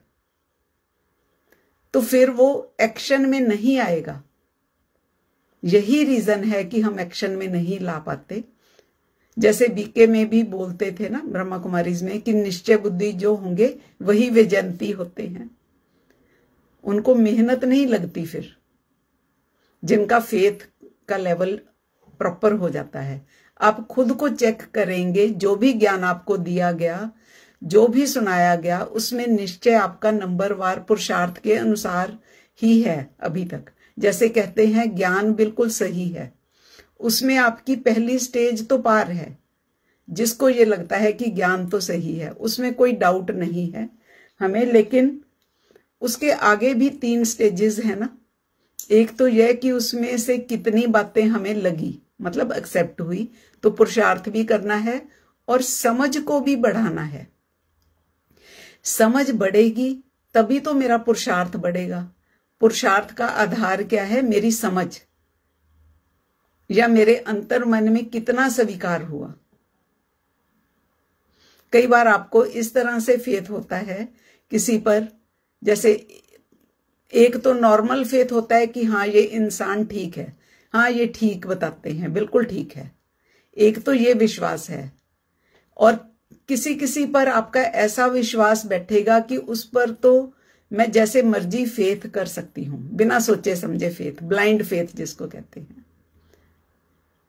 तो फिर वो एक्शन में नहीं आएगा। यही रीजन है कि हम एक्शन में नहीं ला पाते। जैसे बीके में भी बोलते थे ना, ब्रह्मा कुमारीज में, कि निश्चय बुद्धि जो होंगे वही विजयंती होते हैं। उनको मेहनत नहीं लगती फिर, जिनका फेथ का लेवल प्रॉपर हो जाता है। आप खुद को चेक करेंगे, जो भी ज्ञान आपको दिया गया, जो भी सुनाया गया, उसमें निश्चय आपका नंबरवार पुरुषार्थ के अनुसार ही है अभी तक। जैसे कहते हैं ज्ञान बिल्कुल सही है, उसमें आपकी पहली स्टेज तो पार है। जिसको ये लगता है कि ज्ञान तो सही है, उसमें कोई डाउट नहीं है हमें। लेकिन उसके आगे भी 3 स्टेजेस है ना। एक तो यह कि उसमें से कितनी बातें हमें लगी, मतलब एक्सेप्ट हुई, तो पुरुषार्थ भी करना है और समझ को भी बढ़ाना है। समझ बढ़ेगी तभी तो मेरा पुरुषार्थ बढ़ेगा। पुरुषार्थ का आधार क्या है? मेरी समझ, या मेरे अंतर मन में कितना स्वीकार हुआ। कई बार आपको इस तरह से फेथ होता है किसी पर, जैसे एक तो नॉर्मल फेथ होता है कि हाँ ये इंसान ठीक है, हाँ ये ठीक बताते हैं, बिल्कुल ठीक है। एक तो ये विश्वास है। और किसी किसी पर आपका ऐसा विश्वास बैठेगा कि उस पर तो मैं जैसे मर्जी फेथ कर सकती हूं, बिना सोचे समझे फेथ, ब्लाइंड फेथ जिसको कहते हैं,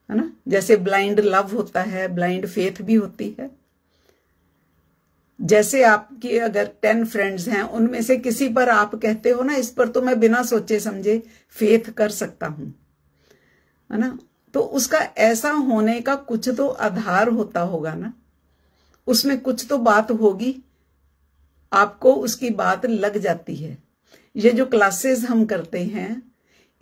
है ना। जैसे ब्लाइंड लव होता है, ब्लाइंड फेथ भी होती है। जैसे आपकी अगर 10 फ्रेंड्स हैं, उनमें से किसी पर आप कहते हो ना, इस पर तो मैं बिना सोचे समझे फेथ कर सकता हूं, है ना। तो उसका ऐसा होने का कुछ तो आधार होता होगा ना, उसमें कुछ तो बात होगी, आपको उसकी बात लग जाती है। ये जो क्लासेस हम करते हैं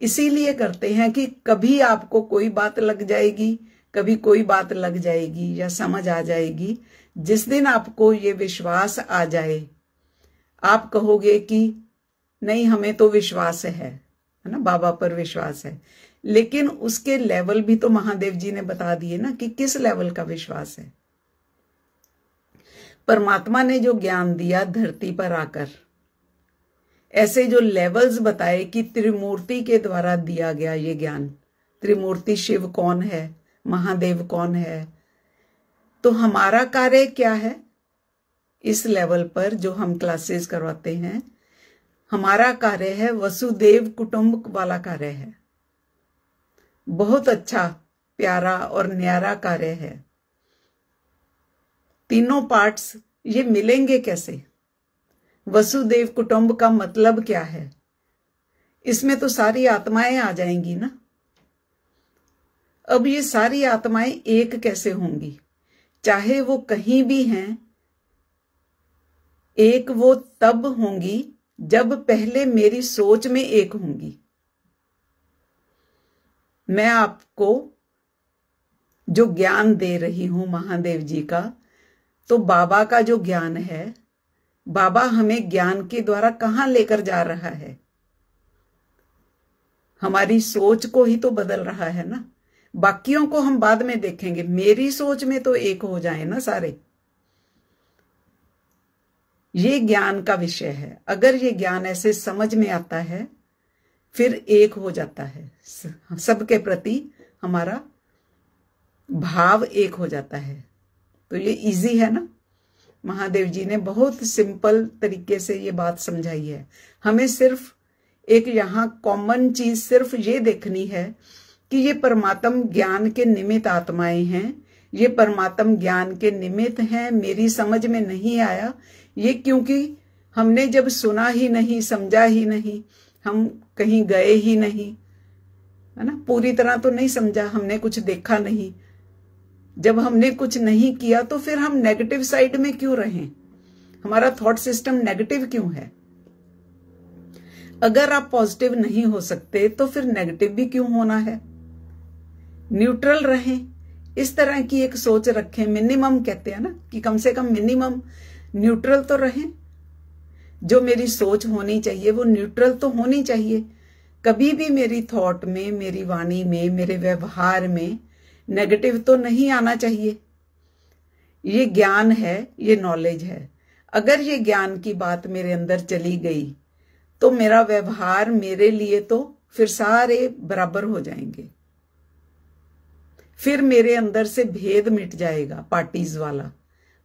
इसीलिए करते हैं कि कभी आपको कोई बात लग जाएगी, कभी कोई बात लग जाएगी या समझ आ जाएगी। जिस दिन आपको ये विश्वास आ जाए, आप कहोगे कि नहीं हमें तो विश्वास है ना, बाबा पर विश्वास है। लेकिन उसके लेवल भी तो महादेव जी ने बता दिए ना कि किस लेवल का विश्वास है। परमात्मा ने जो ज्ञान दिया धरती पर आकर, ऐसे जो लेवल्स बताए कि त्रिमूर्ति के द्वारा दिया गया ये ज्ञान। त्रिमूर्ति शिव कौन है, महादेव कौन है, तो हमारा कार्य क्या है इस लेवल पर जो हम क्लासेस करवाते हैं? हमारा कार्य है वसुदेव कुटुंब वाला कार्य है। बहुत अच्छा, प्यारा और न्यारा कार्य है। तीनों पार्ट्स ये मिलेंगे कैसे? वसुदेव कुटुंब का मतलब क्या है? इसमें तो सारी आत्माएं आ जाएंगी ना। अब ये सारी आत्माएं एक कैसे होंगी? चाहे वो कहीं भी हैं, एक वो तब होंगी जब पहले मेरी सोच में एक होंगी। मैं आपको जो ज्ञान दे रही हूं महादेव जी का, तो बाबा का जो ज्ञान है, बाबा हमें ज्ञान के द्वारा कहां लेकर जा रहा है? हमारी सोच को ही तो बदल रहा है ना। बाकियों को हम बाद में देखेंगे, मेरी सोच में तो एक हो जाए ना सारे। ये ज्ञान का विषय है। अगर ये ज्ञान ऐसे समझ में आता है फिर एक हो जाता है, सबके प्रति हमारा भाव एक हो जाता है। तो ये इजी है ना, महादेव जी ने बहुत सिंपल तरीके से ये बात समझाई है। हमें सिर्फ एक यहाँ कॉमन चीज सिर्फ ये देखनी है कि ये परमात्म ज्ञान के निमित्त आत्माएं हैं, ये परमात्म ज्ञान के निमित्त हैं। मेरी समझ में नहीं आया ये, क्योंकि हमने जब सुना ही नहीं, समझा ही नहीं, हम कहीं गए ही नहीं, है ना, पूरी तरह तो नहीं समझा, हमने कुछ देखा नहीं। जब हमने कुछ नहीं किया तो फिर हम नेगेटिव साइड में क्यों रहें? हमारा थॉट सिस्टम नेगेटिव क्यों है? अगर आप पॉजिटिव नहीं हो सकते तो फिर नेगेटिव भी क्यों होना है? न्यूट्रल रहें, इस तरह की एक सोच रखें। मिनिमम कहते हैं ना कि कम से कम मिनिमम न्यूट्रल तो रहें। जो मेरी सोच होनी चाहिए वो न्यूट्रल तो होनी चाहिए। कभी भी मेरी थॉट में, मेरी वाणी में, मेरे व्यवहार में नेगेटिव तो नहीं आना चाहिए। ये ज्ञान है, ये नॉलेज है। अगर ये ज्ञान की बात मेरे अंदर चली गई तो मेरा व्यवहार मेरे लिए तो फिर सारे बराबर हो जाएंगे। फिर मेरे अंदर से भेद मिट जाएगा,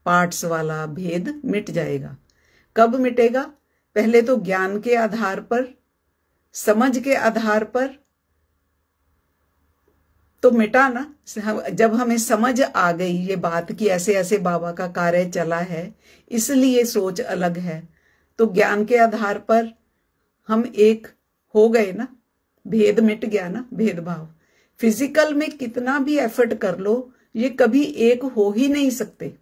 पार्ट्स वाला भेद मिट जाएगा। कब मिटेगा? पहले तो ज्ञान के आधार पर, समझ के आधार पर तो मिटा ना। जब हमें समझ आ गई ये बात कि ऐसे ऐसे बाबा का कार्य चला है, इसलिए सोच अलग है, तो ज्ञान के आधार पर हम एक हो गए ना, भेद मिट गया ना, भेदभाव। फिजिकल में कितना भी एफर्ट कर लो, ये कभी एक हो ही नहीं सकते।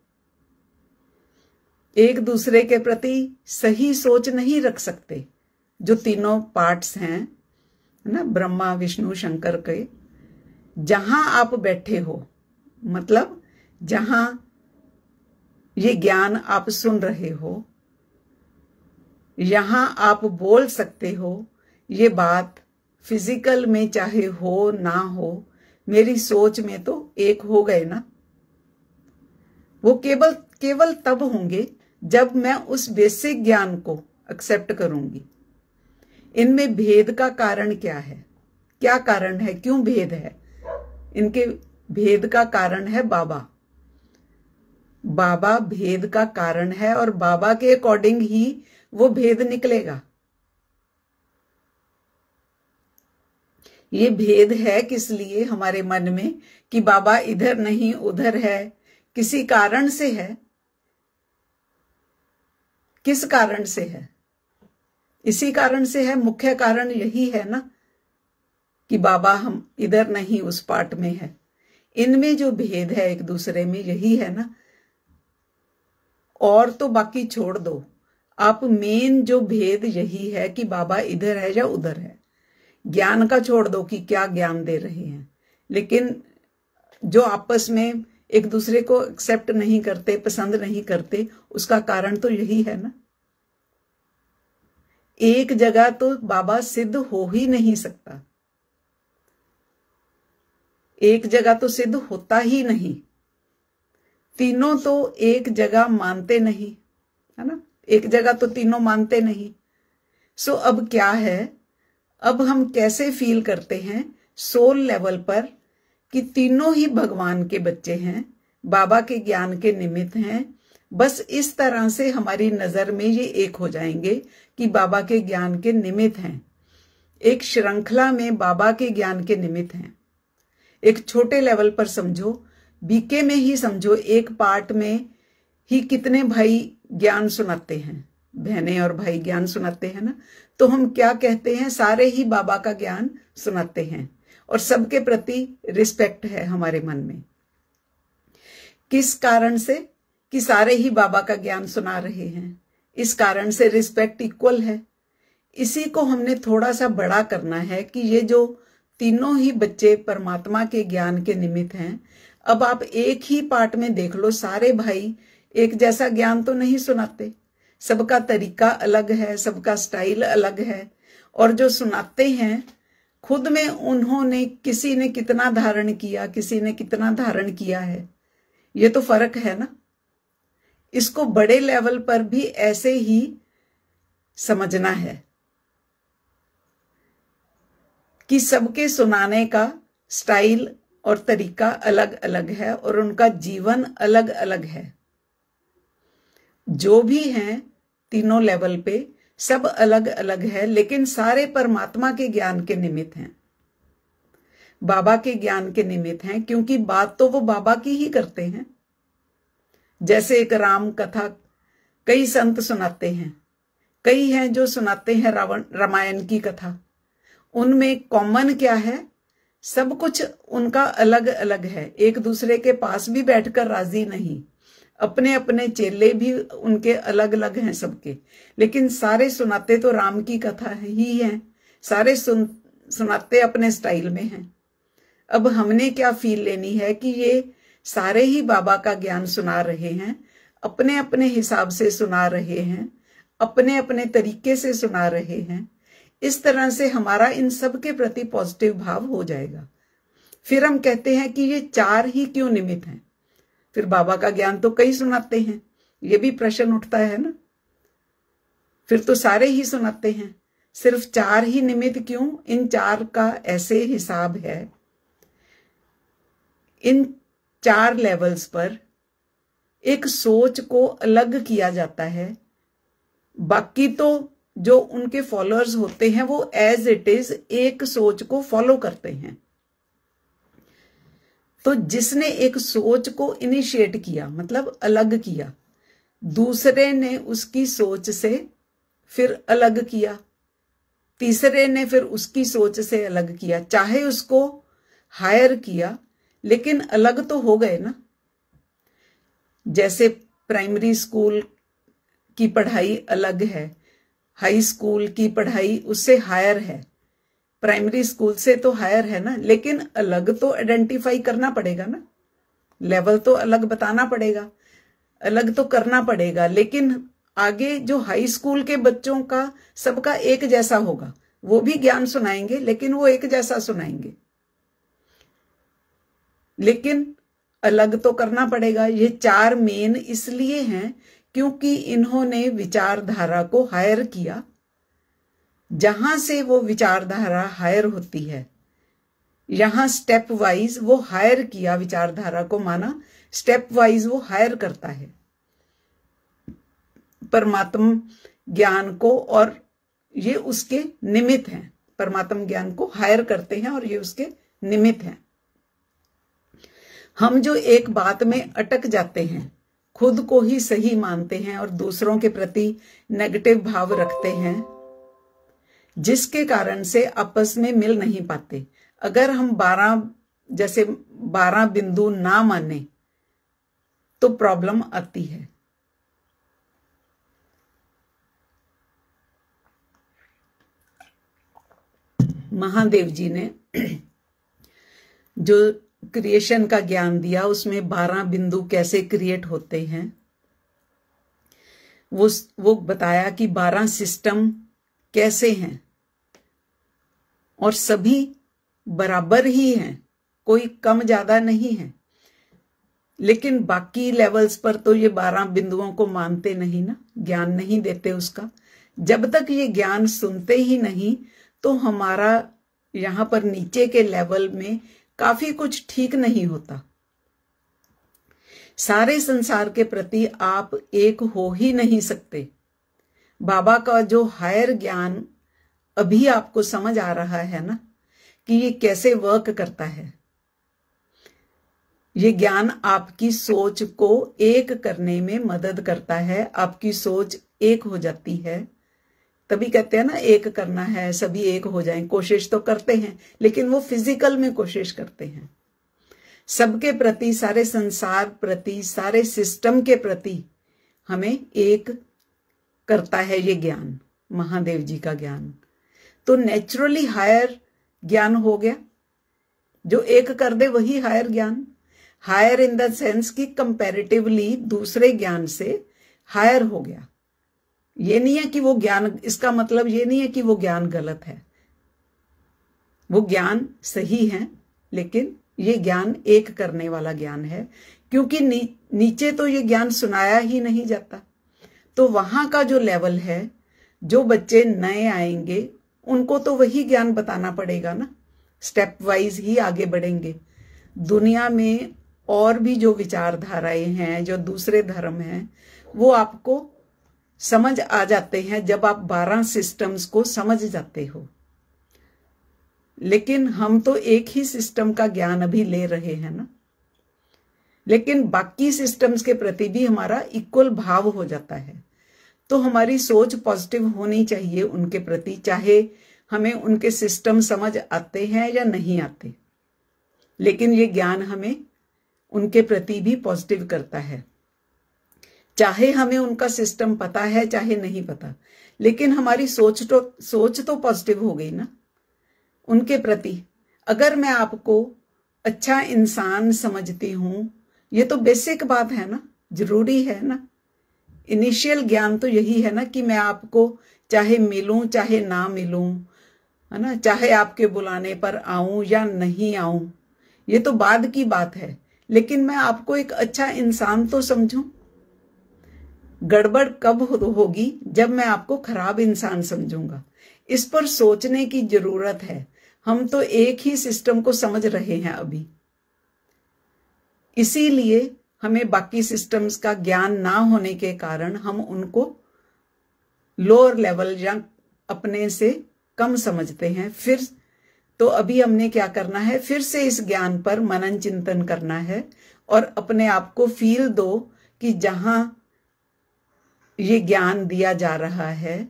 एक दूसरे के प्रति सही सोच नहीं रख सकते। जो तीनों पार्ट्स हैं ना, ब्रह्मा विष्णु शंकर के, जहां आप बैठे हो, मतलब जहां ये ज्ञान आप सुन रहे हो, यहां आप बोल सकते हो ये बात। फिजिकल में चाहे हो ना हो, मेरी सोच में तो एक हो गए ना। वो केवल तब होंगे जब मैं उस बेसिक ज्ञान को एक्सेप्ट करूंगी। इनमें भेद का कारण क्या है? क्या कारण है? क्यों भेद है? इनके भेद का कारण है बाबा। बाबा भेद का कारण है और बाबा के अकॉर्डिंग ही वो भेद निकलेगा। ये भेद है किस लिए हमारे मन में कि बाबा इधर नहीं उधर है, किसी कारण से है। किस कारण से है? इसी कारण से है। मुख्य कारण यही है ना कि बाबा हम इधर नहीं उस पार्ट में है। इनमें जो भेद है एक दूसरे में, यही है ना। और तो बाकी छोड़ दो, आप मेन जो भेद यही है कि बाबा इधर है या उधर है। ज्ञान का छोड़ दो कि क्या ज्ञान दे रहे हैं, लेकिन जो आपस में एक दूसरे को एक्सेप्ट नहीं करते, पसंद नहीं करते, उसका कारण तो यही है ना। एक जगह तो बाबा सिद्ध हो ही नहीं सकता, एक जगह तो सिद्ध होता ही नहीं। तीनों तो एक जगह मानते नहीं, है ना, एक जगह तो तीनों मानते नहीं। सो अब क्या है, अब हम कैसे फील करते हैं सोल लेवल पर कि तीनों ही भगवान के बच्चे हैं, बाबा के ज्ञान के निमित्त हैं। बस इस तरह से हमारी नजर में ये एक हो जाएंगे कि बाबा के ज्ञान के निमित्त हैं, एक श्रृंखला में बाबा के ज्ञान के निमित्त हैं। एक छोटे लेवल पर समझो, बीके में ही समझो, एक पार्ट में ही कितने भाई ज्ञान सुनाते हैं, बहनें और भाई ज्ञान सुनाते हैं ना। तो हम क्या कहते हैं, सारे ही बाबा का ज्ञान सुनाते हैं और सबके प्रति रिस्पेक्ट है हमारे मन में। किस कारण से? कि सारे ही बाबा का ज्ञान सुना रहे हैं, इस कारण से रिस्पेक्ट इक्वल है। इसी को हमने थोड़ा सा बड़ा करना है कि ये जो तीनों ही बच्चे परमात्मा के ज्ञान के निमित्त हैं। अब आप एक ही पार्ट में देख लो, सारे भाई एक जैसा ज्ञान तो नहीं सुनाते, सबका तरीका अलग है, सबका स्टाइल अलग है। और जो सुनाते हैं खुद में उन्होंने, किसी ने कितना धारण किया, किसी ने कितना धारण किया है, ये तो फर्क है ना। इसको बड़े लेवल पर भी ऐसे ही समझना है। कि सबके सुनाने का स्टाइल और तरीका अलग अलग है और उनका जीवन अलग अलग है। जो भी हैं तीनों लेवल पे सब अलग अलग है, लेकिन सारे परमात्मा के ज्ञान के निमित्त हैं, बाबा के ज्ञान के निमित्त हैं, क्योंकि बात तो वो बाबा की ही करते हैं। जैसे एक राम कथा कई संत सुनाते हैं, कई हैं जो सुनाते हैं रामायण की कथा। उनमें कॉमन क्या है? सब कुछ उनका अलग अलग है, एक दूसरे के पास भी बैठकर राजी नहीं। अपने अपने चेले भी उनके अलग अलग हैं सबके, लेकिन सारे सुनाते तो राम की कथा ही है। सारे सुनाते अपने स्टाइल में हैं। अब हमने क्या फील लेनी है कि ये सारे ही बाबा का ज्ञान सुना रहे हैं, अपने अपने हिसाब से सुना रहे हैं, अपने अपने तरीके से सुना रहे हैं। इस तरह से हमारा इन सब के प्रति पॉजिटिव भाव हो जाएगा। फिर हम कहते हैं कि ये चार ही क्यों निमित्त हैं? फिर बाबा का ज्ञान तो कई सुनाते हैं, ये भी प्रश्न उठता है ना। फिर तो सारे ही सुनाते हैं, सिर्फ चार ही निमित्त क्यों? इन चार का ऐसे हिसाब है, इन चार लेवल्स पर एक सोच को अलग किया जाता है। बाकी तो जो उनके फॉलोअर्स होते हैं वो एज इट इज एक सोच को फॉलो करते हैं। तो जिसने एक सोच को इनिशिएट किया, मतलब अलग किया, दूसरे ने उसकी सोच से फिर अलग किया, तीसरे ने फिर उसकी सोच से अलग किया। चाहे उसको हायर किया, लेकिन अलग तो हो गए ना। जैसे प्राइमरी स्कूल की पढ़ाई अलग है, हाई स्कूल की पढ़ाई उससे हायर है, प्राइमरी स्कूल से तो हायर है ना, लेकिन अलग तो आइडेंटिफाई करना पड़ेगा ना, लेवल तो अलग बताना पड़ेगा, अलग तो करना पड़ेगा। लेकिन आगे जो हाई स्कूल के बच्चों का सबका एक जैसा होगा, वो भी ज्ञान सुनाएंगे, लेकिन वो एक जैसा सुनाएंगे, लेकिन अलग तो करना पड़ेगा। ये चार मेन इसलिए हैं क्योंकि इन्होंने विचारधारा को हायर किया। जहां से वो विचारधारा हायर होती है, यहां स्टेप वाइज वो हायर किया, विचारधारा को माना, स्टेप वाइज वो हायर करता है परमात्म ज्ञान को, और ये उसके निमित्त हैं। परमात्म ज्ञान को हायर करते हैं और ये उसके निमित्त हैं। हम जो एक बात में अटक जाते हैं, खुद को ही सही मानते हैं और दूसरों के प्रति नेगेटिव भाव रखते हैं, जिसके कारण से आपस में मिल नहीं पाते। अगर हम 12 बिंदु ना माने तो प्रॉब्लम आती है। महादेव जी ने जो क्रिएशन का ज्ञान दिया, उसमें 12 बिंदु कैसे क्रिएट होते हैं वो बताया कि 12 सिस्टम कैसे हैं, और सभी बराबर ही हैं, कोई कम ज्यादा नहीं है। लेकिन बाकी लेवल्स पर तो ये 12 बिंदुओं को मानते नहीं ना, ज्ञान नहीं देते उसका। जब तक ये ज्ञान सुनते ही नहीं, तो हमारा यहां पर नीचे के लेवल में काफी कुछ ठीक नहीं होता। सारे संसार के प्रति आप एक हो ही नहीं सकते। बाबा का जो हायर ज्ञान अभी आपको समझ आ रहा है ना कि ये कैसे वर्क करता है, ये ज्ञान आपकी सोच को एक करने में मदद करता है। आपकी सोच एक हो जाती है, तभी कहते हैं ना एक करना है, सभी एक हो जाएं। कोशिश तो करते हैं, लेकिन वो फिजिकल में कोशिश करते हैं। सबके प्रति, सारे संसार प्रति, सारे सिस्टम के प्रति हमें एक करता है ये ज्ञान, महादेव जी का ज्ञान। तो नेचुरली हायर ज्ञान हो गया, जो एक कर दे वही हायर ज्ञान। हायर इन द सेंस कि कंपैरेटिवली दूसरे ज्ञान से हायर हो गया। ये नहीं है कि वो ज्ञान, इसका मतलब ये नहीं है कि वो ज्ञान गलत है, वो ज्ञान सही है, लेकिन ये ज्ञान एक करने वाला ज्ञान है। क्योंकि नीचे तो ये ज्ञान सुनाया ही नहीं जाता। तो वहां का जो लेवल है, जो बच्चे नए आएंगे उनको तो वही ज्ञान बताना पड़ेगा ना, स्टेप वाइज ही आगे बढ़ेंगे। दुनिया में और भी जो विचारधाराएं हैं, जो दूसरे धर्म हैं, वो आपको समझ आ जाते हैं जब आप 12 सिस्टम्स को समझ जाते हो। लेकिन हम तो एक ही सिस्टम का ज्ञान अभी ले रहे हैं ना, लेकिन बाकी सिस्टम्स के प्रति भी हमारा इक्वल भाव हो जाता है। तो हमारी सोच पॉजिटिव होनी चाहिए उनके प्रति, चाहे हमें उनके सिस्टम समझ आते हैं या नहीं आते, लेकिन ये ज्ञान हमें उनके प्रति भी पॉजिटिव करता है। चाहे हमें उनका सिस्टम पता है चाहे नहीं पता, लेकिन हमारी सोच तो पॉजिटिव हो गई ना उनके प्रति। अगर मैं आपको अच्छा इंसान समझती हूं, ये तो बेसिक बात है ना, जरूरी है ना। इनिशियल ज्ञान तो यही है ना कि मैं आपको चाहे मिलूं चाहे ना मिलूं, है ना, चाहे आपके बुलाने पर आऊं या नहीं आऊं, ये तो बाद की बात है, लेकिन मैं आपको एक अच्छा इंसान तो समझूं। गड़बड़ कब होगी? जब मैं आपको खराब इंसान समझूंगा। इस पर सोचने की जरूरत है। हम तो एक ही सिस्टम को समझ रहे हैं अभी, इसीलिए हमें बाकी सिस्टम्स का ज्ञान ना होने के कारण हम उनको लोअर लेवल या अपने से कम समझते हैं। फिर तो अभी हमने क्या करना है, फिर से इस ज्ञान पर मनन चिंतन करना है और अपने आप को फील दो कि जहां ये ज्ञान दिया जा रहा है,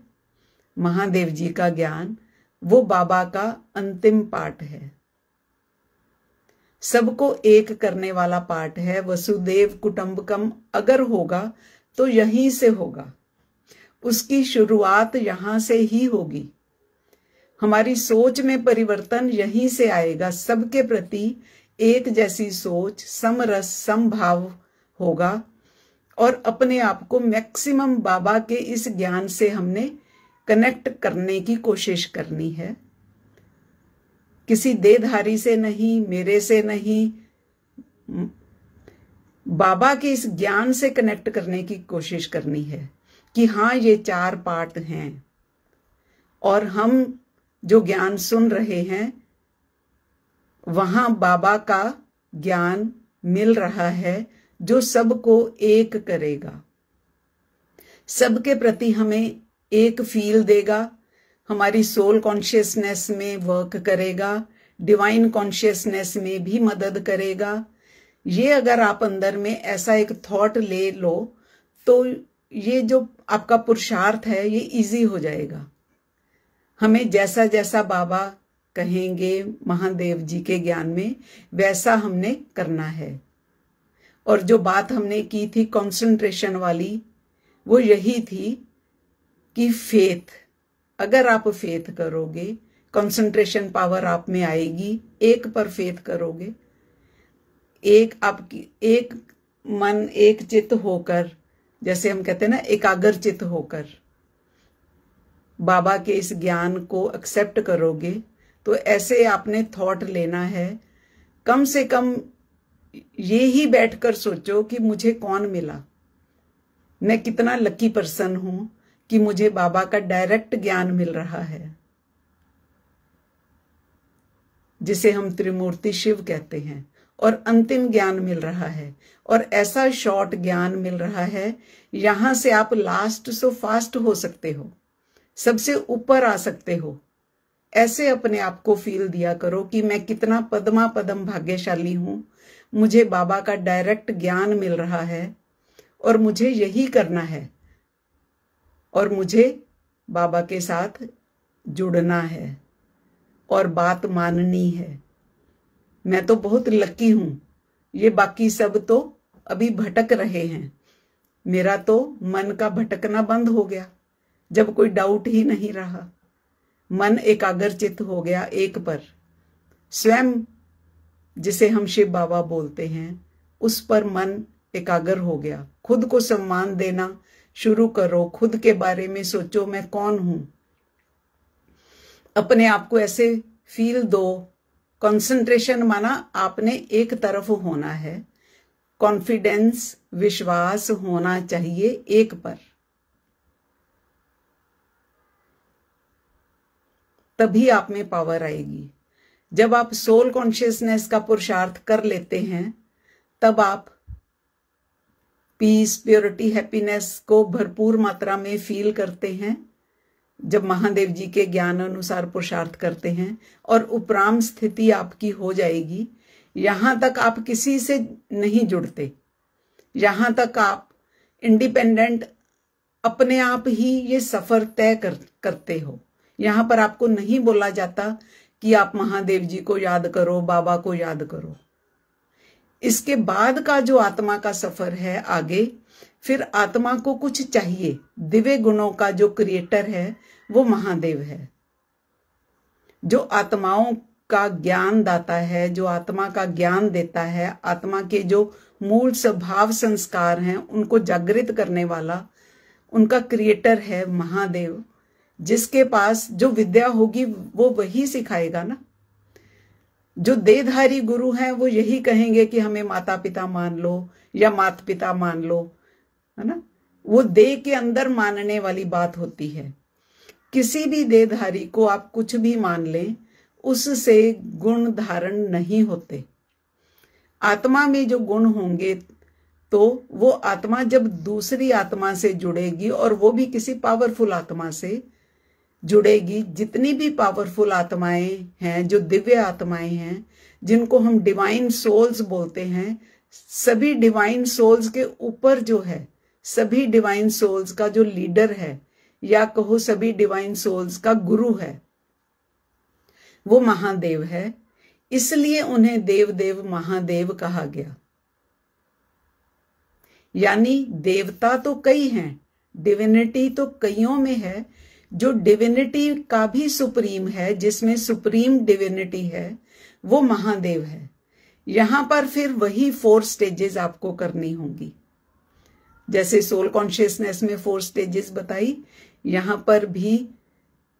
महादेव जी का ज्ञान, वो बाबा का अंतिम पाठ है, सबको एक करने वाला पाठ है। वसुदेव कुटुंबकम अगर होगा तो यहीं से होगा, उसकी शुरुआत यहां से ही होगी। हमारी सोच में परिवर्तन यहीं से आएगा। सबके प्रति एक जैसी सोच, समरस समभाव होगा और अपने आप को मैक्सिमम बाबा के इस ज्ञान से हमने कनेक्ट करने की कोशिश करनी है। किसी देहधारी से नहीं, मेरे से नहीं, बाबा के इस ज्ञान से कनेक्ट करने की कोशिश करनी है कि हाँ, ये 4 पार्ट हैं और हम जो ज्ञान सुन रहे हैं वहां बाबा का ज्ञान मिल रहा है जो सबको एक करेगा, सबके प्रति हमें एक फील देगा, हमारी सोल कॉन्शियसनेस में वर्क करेगा, डिवाइन कॉन्शियसनेस में भी मदद करेगा। ये अगर आप अंदर में ऐसा एक थॉट ले लो तो ये जो आपका पुरुषार्थ है ये इजी हो जाएगा। हमें जैसा जैसा बाबा कहेंगे महादेव जी के ज्ञान में वैसा हमने करना है। और जो बात हमने की थी कंसंट्रेशन वाली, वो यही थी कि फेथ, अगर आप फेथ करोगे कंसंट्रेशन पावर आप में आएगी। एक पर फेथ करोगे, एक आपकी एक मन एक चित्त होकर, जैसे हम कहते हैं ना एकाग्र चित्त होकर बाबा के इस ज्ञान को एक्सेप्ट करोगे, तो ऐसे आपने थॉट लेना है। कम से कम ये ही बैठकर सोचो कि मुझे कौन मिला, मैं कितना लकी पर्सन हूं कि मुझे बाबा का डायरेक्ट ज्ञान मिल रहा है, जिसे हम त्रिमूर्ति शिव कहते हैं, और अंतिम ज्ञान मिल रहा है। और ऐसा शॉर्ट ज्ञान मिल रहा है, यहां से आप लास्ट सो फास्ट हो सकते हो, सबसे ऊपर आ सकते हो। ऐसे अपने आप को फील दिया करो कि मैं कितना पद्मा पदम भाग्यशाली हूं, मुझे बाबा का डायरेक्ट ज्ञान मिल रहा है और मुझे यही करना है और मुझे बाबा के साथ जुड़ना है और बात माननी है। मैं तो बहुत लकी हूं, ये बाकी सब तो अभी भटक रहे हैं। मेरा तो मन का भटकना बंद हो गया जब कोई डाउट ही नहीं रहा, मन एकाग्रचित हो गया एक पर। स्वयं जिसे हम शिव बाबा बोलते हैं उस पर मन एकाग्र हो गया। खुद को सम्मान देना शुरू करो, खुद के बारे में सोचो मैं कौन हूं, अपने आप को ऐसे फील दो। कंसंट्रेशन माना आपने एक तरफ होना है, कॉन्फिडेंस विश्वास होना चाहिए एक पर। तभी आप में पावर आएगी। जब आप सोल कॉन्शियसनेस का पुरुषार्थ कर लेते हैं तब आप पीस, प्योरिटी, हैप्पीनेस को भरपूर मात्रा में फील करते हैं। जब महादेव जी के ज्ञान अनुसार पुरुषार्थ करते हैं और उपराम स्थिति आपकी हो जाएगी, यहां तक आप किसी से नहीं जुड़ते, यहां तक आप इंडिपेंडेंट अपने आप ही ये सफर तय करते हो। यहां पर आपको नहीं बोला जाता कि आप महादेव जी को याद करो, बाबा को याद करो। इसके बाद का जो आत्मा का सफर है आगे, फिर आत्मा को कुछ चाहिए। दिव्य गुणों का जो क्रिएटर है वो महादेव है, जो आत्माओं का ज्ञान दाता है, जो आत्मा का ज्ञान देता है, आत्मा के जो मूल स्वभाव संस्कार हैं उनको जागृत करने वाला उनका क्रिएटर है महादेव। जिसके पास जो विद्या होगी वो वही सिखाएगा ना। जो देहधारी गुरु हैं वो यही कहेंगे कि हमें माता पिता मान लो या माता पिता मान लो, है ना। वो देह के अंदर मानने वाली बात होती है। किसी भी देहधारी को आप कुछ भी मान लें, उससे गुण धारण नहीं होते। आत्मा में जो गुण होंगे तो वो आत्मा जब दूसरी आत्मा से जुड़ेगी, और वो भी किसी पावरफुल आत्मा से जुड़ेगी। जितनी भी पावरफुल आत्माएं हैं, जो दिव्य आत्माएं हैं, जिनको हम डिवाइन सोल्स बोलते हैं, सभी डिवाइन सोल्स के ऊपर जो है, सभी डिवाइन सोल्स का जो लीडर है, या कहो सभी डिवाइन सोल्स का गुरु है, वो महादेव है। इसलिए उन्हें देव देव महादेव कहा गया। यानी देवता तो कई हैं, डिविनिटी तो कईयों में है। जो डिविनिटी का भी सुप्रीम है, जिसमें सुप्रीम डिविनिटी है, वो महादेव है। यहां पर फिर वही 4 स्टेजेस आपको करनी होंगी। जैसे सोल कॉन्शियसनेस में 4 स्टेजेस बताई, यहां पर भी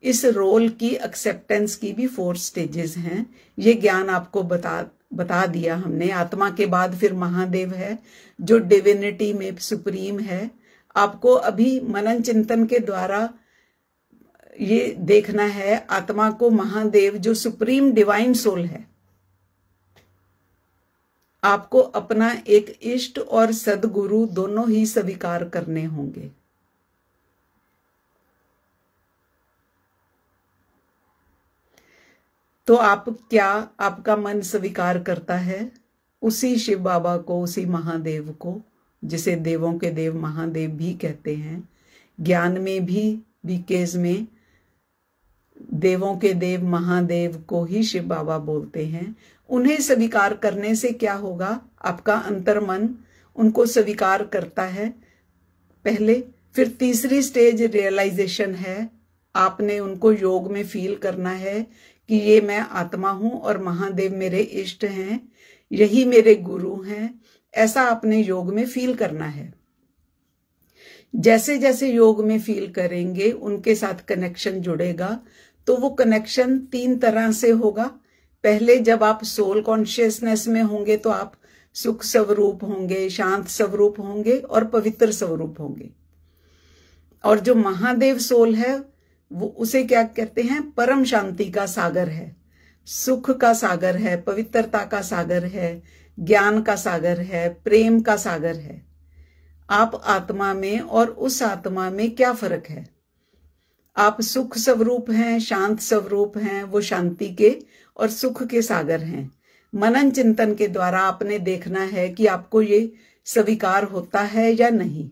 इस रोल की एक्सेप्टेंस की भी 4 स्टेजेस हैं। ये ज्ञान आपको बता दिया हमने। आत्मा के बाद फिर महादेव है, जो डिविनिटी में सुप्रीम है। आपको अभी मनन चिंतन के द्वारा ये देखना है आत्मा को महादेव, जो सुप्रीम डिवाइन सोल है, आपको अपना एक इष्ट और सदगुरु दोनों ही स्वीकार करने होंगे। तो आपका मन स्वीकार करता है उसी शिव बाबा को, उसी महादेव को, जिसे देवों के देव महादेव भी कहते हैं। ज्ञान में भी बीकेज में देवों के देव महादेव को ही शिव बाबा बोलते हैं। उन्हें स्वीकार करने से क्या होगा, आपका अंतर्मन उनको स्वीकार करता है पहले। फिर तीसरी स्टेज रियलाइजेशन है। आपने उनको योग में फील करना है कि ये मैं आत्मा हूं और महादेव मेरे इष्ट हैं, यही मेरे गुरु हैं। ऐसा आपने योग में फील करना है। जैसे जैसे योग में फील करेंगे, उनके साथ कनेक्शन जुड़ेगा। तो वो कनेक्शन 3 तरह से होगा। पहले जब आप सोल कॉन्शियसनेस में होंगे तो आप सुख स्वरूप होंगे, शांत स्वरूप होंगे और पवित्र स्वरूप होंगे। और जो महादेव सोल है वो उसे क्या कहते हैं, परम शांति का सागर है, सुख का सागर है, पवित्रता का सागर है, ज्ञान का सागर है, प्रेम का सागर है। आप आत्मा में और उस आत्मा में क्या फर्क है? आप सुख स्वरूप हैं, शांत स्वरूप हैं, वो शांति के और सुख के सागर हैं। मनन चिंतन के द्वारा आपने देखना है कि आपको ये स्वीकार होता है या नहीं।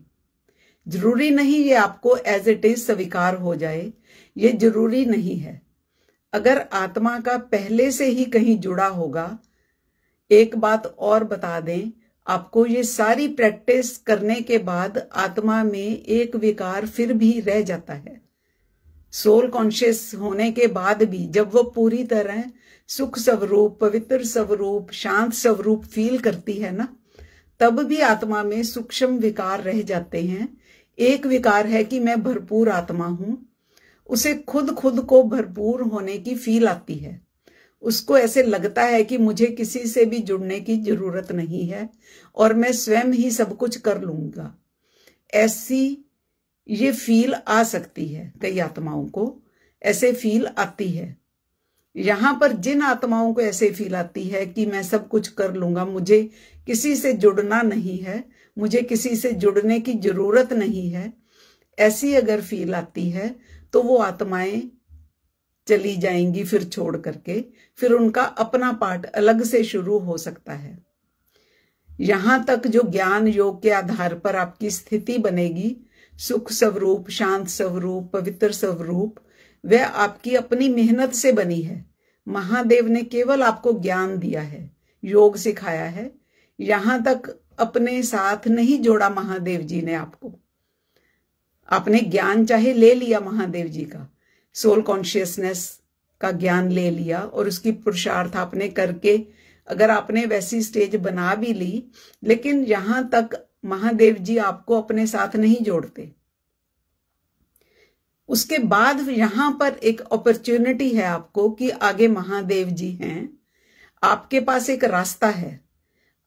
जरूरी नहीं ये आपको एज इट इज स्वीकार हो जाए, ये जरूरी नहीं है। अगर आत्मा का पहले से ही कहीं जुड़ा होगा, एक बात और बता दें आपको, ये सारी प्रैक्टिस करने के बाद आत्मा में एक विकार फिर भी रह जाता है। सोल कॉन्शियस होने के बाद भी जब वो पूरी तरह सुख स्वरूप, पवित्र स्वरूप, शांत स्वरूप फील करती है ना, तब भी आत्मा में सूक्ष्म विकार रह जाते हैं। एक विकार है कि मैं भरपूर आत्मा हूं, उसे खुद को भरपूर होने की फील आती है। उसको ऐसे लगता है कि मुझे किसी से भी जुड़ने की जरूरत नहीं है और मैं स्वयं ही सब कुछ कर लूंगा। ऐसी ये फील आ सकती है कई आत्माओं को, ऐसे फील आती है। यहां पर जिन आत्माओं को ऐसे फील आती है कि मैं सब कुछ कर लूंगा, मुझे किसी से जुड़ना नहीं है, मुझे किसी से जुड़ने की जरूरत नहीं है, ऐसी अगर फील आती है तो वो आत्माएं चली जाएंगी फिर छोड़ करके, फिर उनका अपना पार्ट अलग से शुरू हो सकता है। यहां तक जो ज्ञान योग के आधार पर आपकी स्थिति बनेगी, सुख स्वरूप, शांत स्वरूप, पवित्र स्वरूप, वह आपकी अपनी मेहनत से बनी है। महादेव ने केवल आपको ज्ञान दिया है, योग सिखाया है। यहां तक अपने साथ नहीं जोड़ा महादेव जी ने आपको। आपने ज्ञान चाहे ले लिया महादेव जी का, सोल कॉन्शियसनेस का ज्ञान ले लिया और उसकी पुरुषार्थ आपने करके अगर आपने वैसी स्टेज बना भी ली, लेकिन यहां तक महादेव जी आपको अपने साथ नहीं जोड़ते। उसके बाद यहां पर एक अपॉर्चुनिटी है आपको कि आगे महादेव जी हैं, आपके पास एक रास्ता है,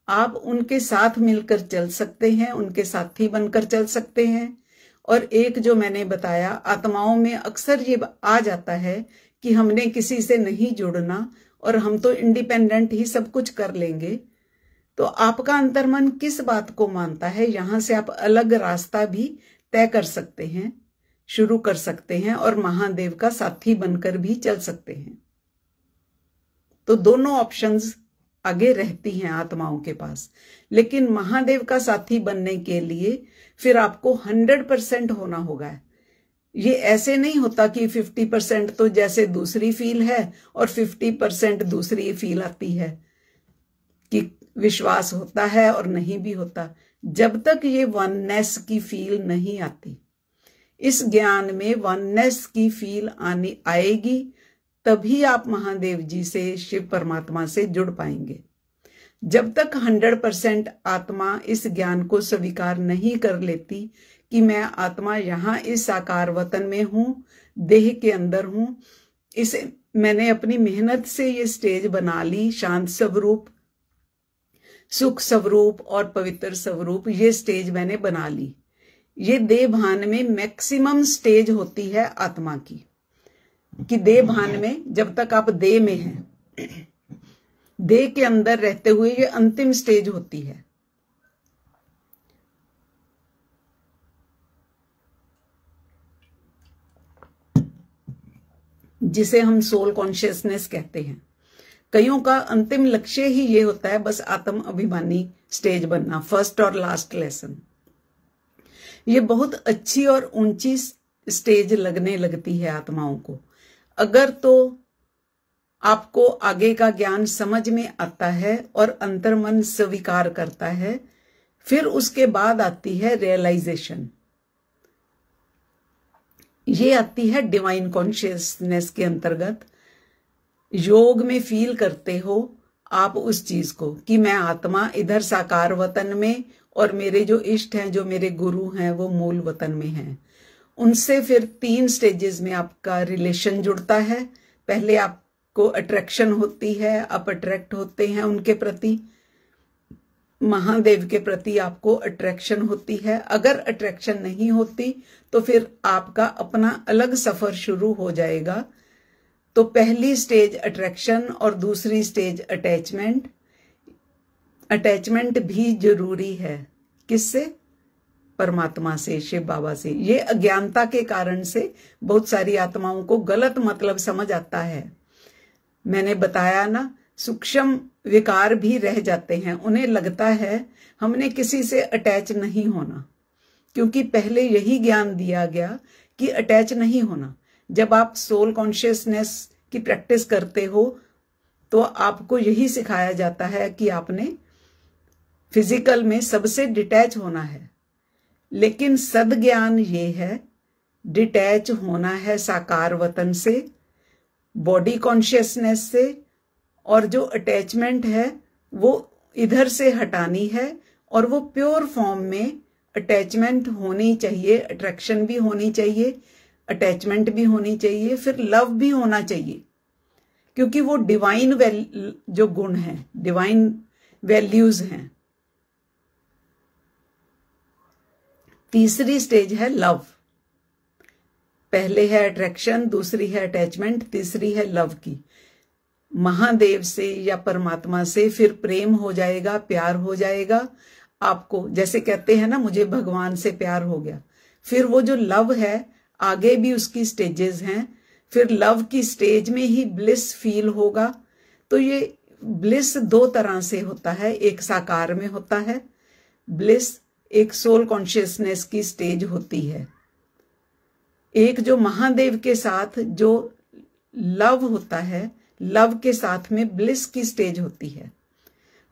आप उनके साथ मिलकर चल सकते हैं, उनके साथी बनकर चल सकते हैं। और एक जो मैंने बताया, आत्माओं में अक्सर ये आ जाता है कि हमने किसी से नहीं जुड़ना और हम तो इंडिपेंडेंट ही सब कुछ कर लेंगे। तो आपका अंतर्मन किस बात को मानता है, यहां से आप अलग रास्ता भी तय कर सकते हैं, शुरू कर सकते हैं और महादेव का साथी बनकर भी चल सकते हैं। तो दोनों ऑप्शंस आगे रहती हैं आत्माओं के पास। लेकिन महादेव का साथी बनने के लिए फिर आपको 100% होना होगा। ये ऐसे नहीं होता कि 50% तो जैसे दूसरी फील है और 50% दूसरी फील आती है, कि विश्वास होता है और नहीं भी होता। जब तक ये वननेस की फील नहीं आती, इस ज्ञान में वननेस की फील आएगी, तभी आप महादेव जी से, शिव परमात्मा से जुड़ पाएंगे। जब तक 100% आत्मा इस ज्ञान को स्वीकार नहीं कर लेती कि मैं आत्मा यहां इस साकार वतन में हूं, देह के अंदर हूं, इसे मैंने अपनी मेहनत से ये स्टेज बना ली, शांत स्वरूप, सुख स्वरूप और पवित्र स्वरूप, ये स्टेज मैंने बना ली। ये देह भान में मैक्सिमम स्टेज होती है आत्मा की, कि देह भान में जब तक आप देह में हैं, देह के अंदर रहते हुए ये अंतिम स्टेज होती है। जिसे हम सोल कॉन्शियसनेस कहते हैं। कईयों का अंतिम लक्ष्य ही ये होता है बस आत्म अभिमानी स्टेज बनना, फर्स्ट और लास्ट लेसन। ये बहुत अच्छी और ऊंची स्टेज लगने लगती है आत्माओं को। अगर तो आपको आगे का ज्ञान समझ में आता है और अंतर्मन स्वीकार करता है, फिर उसके बाद आती है रियलाइजेशन। ये आती है डिवाइन कॉन्शियसनेस के अंतर्गत। योग में फील करते हो आप उस चीज को कि मैं आत्मा इधर साकार वतन में और मेरे जो इष्ट हैं, जो मेरे गुरु हैं, वो मूल वतन में हैं। उनसे फिर 3 स्टेजेस में आपका रिलेशन जुड़ता है। पहले आपको अट्रैक्शन होती है, आप अट्रैक्ट होते हैं उनके प्रति, महादेव के प्रति आपको अट्रैक्शन होती है। अगर अट्रैक्शन नहीं होती तो फिर आपका अपना अलग सफर शुरू हो जाएगा। तो पहली स्टेज अट्रैक्शन और दूसरी स्टेज अटैचमेंट। अटैचमेंट भी जरूरी है। किससे? परमात्मा से, शिव बाबा से। ये अज्ञानता के कारण से बहुत सारी आत्माओं को गलत मतलब समझ आता है। मैंने बताया ना, सूक्ष्म विकार भी रह जाते हैं। उन्हें लगता है हमने किसी से अटैच नहीं होना, क्योंकि पहले यही ज्ञान दिया गया कि अटैच नहीं होना। जब आप सोल कॉन्शियसनेस की प्रैक्टिस करते हो तो आपको यही सिखाया जाता है कि आपने फिजिकल में सबसे डिटैच होना है। लेकिन सद्ज्ञान ये है, डिटैच होना है साकार वतन से, बॉडी कॉन्शियसनेस से, और जो अटैचमेंट है वो इधर से हटानी है। और वो प्योर फॉर्म में अटैचमेंट होनी चाहिए, अट्रैक्शन भी होनी चाहिए, अटैचमेंट भी होनी चाहिए, फिर लव भी होना चाहिए, क्योंकि वो डिवाइन जो गुण हैं, डिवाइन वैल्यूज हैं। तीसरी स्टेज है लव। पहले है अट्रैक्शन, दूसरी है अटैचमेंट, तीसरी है लव की। महादेव से या परमात्मा से फिर प्रेम हो जाएगा, प्यार हो जाएगा आपको। जैसे कहते हैं ना, मुझे भगवान से प्यार हो गया। फिर वो जो लव है, आगे भी उसकी स्टेजेस हैं। फिर लव की स्टेज में ही ब्लिस फील होगा। तो ये ब्लिस दो तरह से होता है, एक साकार में होता है ब्लिस, एक सोल कॉन्शियसनेस की स्टेज होती है। एक जो महादेव के साथ जो लव होता है, लव के साथ में ब्लिस की स्टेज होती है,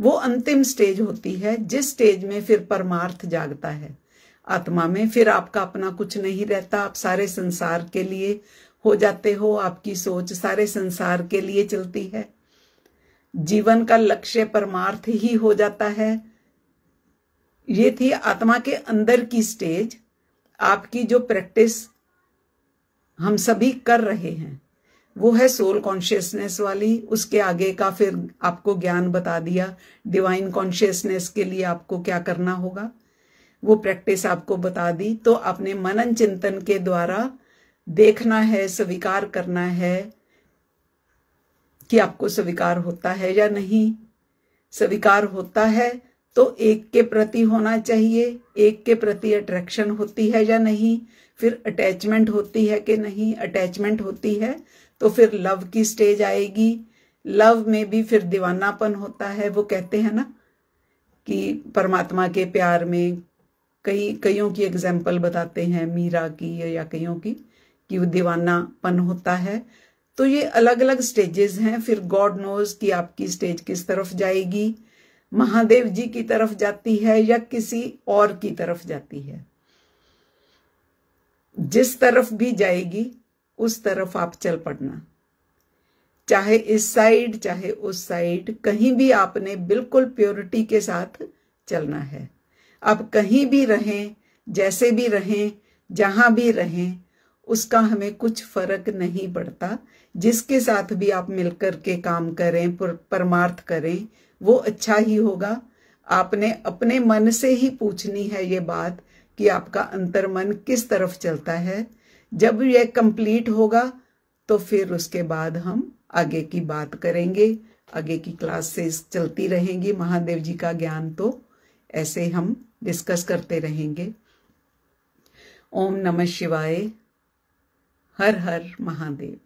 वो अंतिम स्टेज होती है, जिस स्टेज में फिर परमार्थ जागता है आत्मा में। फिर आपका अपना कुछ नहीं रहता, आप सारे संसार के लिए हो जाते हो। आपकी सोच सारे संसार के लिए चलती है। जीवन का लक्ष्य परमार्थ ही हो जाता है। ये थी आत्मा के अंदर की स्टेज। आपकी जो प्रैक्टिस हम सभी कर रहे हैं वो है सोल कॉन्शियसनेस वाली। उसके आगे का फिर आपको ज्ञान बता दिया। डिवाइन कॉन्शियसनेस के लिए आपको क्या करना होगा, वो प्रैक्टिस आपको बता दी। तो अपने मनन चिंतन के द्वारा देखना है, स्वीकार करना है कि आपको स्वीकार होता है या नहीं। स्वीकार होता है तो एक के प्रति होना चाहिए, एक के प्रति अट्रैक्शन होती है या नहीं। फिर अटैचमेंट होती है कि नहीं, अटैचमेंट होती है तो फिर लव की स्टेज आएगी। लव में भी फिर दीवानापन होता है। वो कहते हैं ना कि परमात्मा के प्यार में कईयों की एग्जाम्पल बताते हैं, मीरा की या कईयों की, कि वो दीवानापन होता है। तो ये अलग अलग स्टेजेस हैं। फिर गॉड नोज कि आपकी स्टेज किस तरफ जाएगी, महादेव जी की तरफ जाती है या किसी और की तरफ जाती है। जिस तरफ भी जाएगी उस तरफ आप चल पड़ना, चाहे इस साइड चाहे उस साइड, कहीं भी आपने बिल्कुल प्योरिटी के साथ चलना है। आप कहीं भी रहें, जैसे भी रहें, जहां भी रहें, उसका हमें कुछ फर्क नहीं पड़ता। जिसके साथ भी आप मिलकर के काम करें, परमार्थ करें, वो अच्छा ही होगा। आपने अपने मन से ही पूछनी है ये बात कि आपका अंतर्मन किस तरफ चलता है। जब यह कंप्लीट होगा तो फिर उसके बाद हम आगे की बात करेंगे। आगे की क्लासेस चलती रहेंगी। महादेव जी का ज्ञान तो ऐसे हम डिस्कस करते रहेंगे। ओम नमः शिवाय। हर हर महादेव।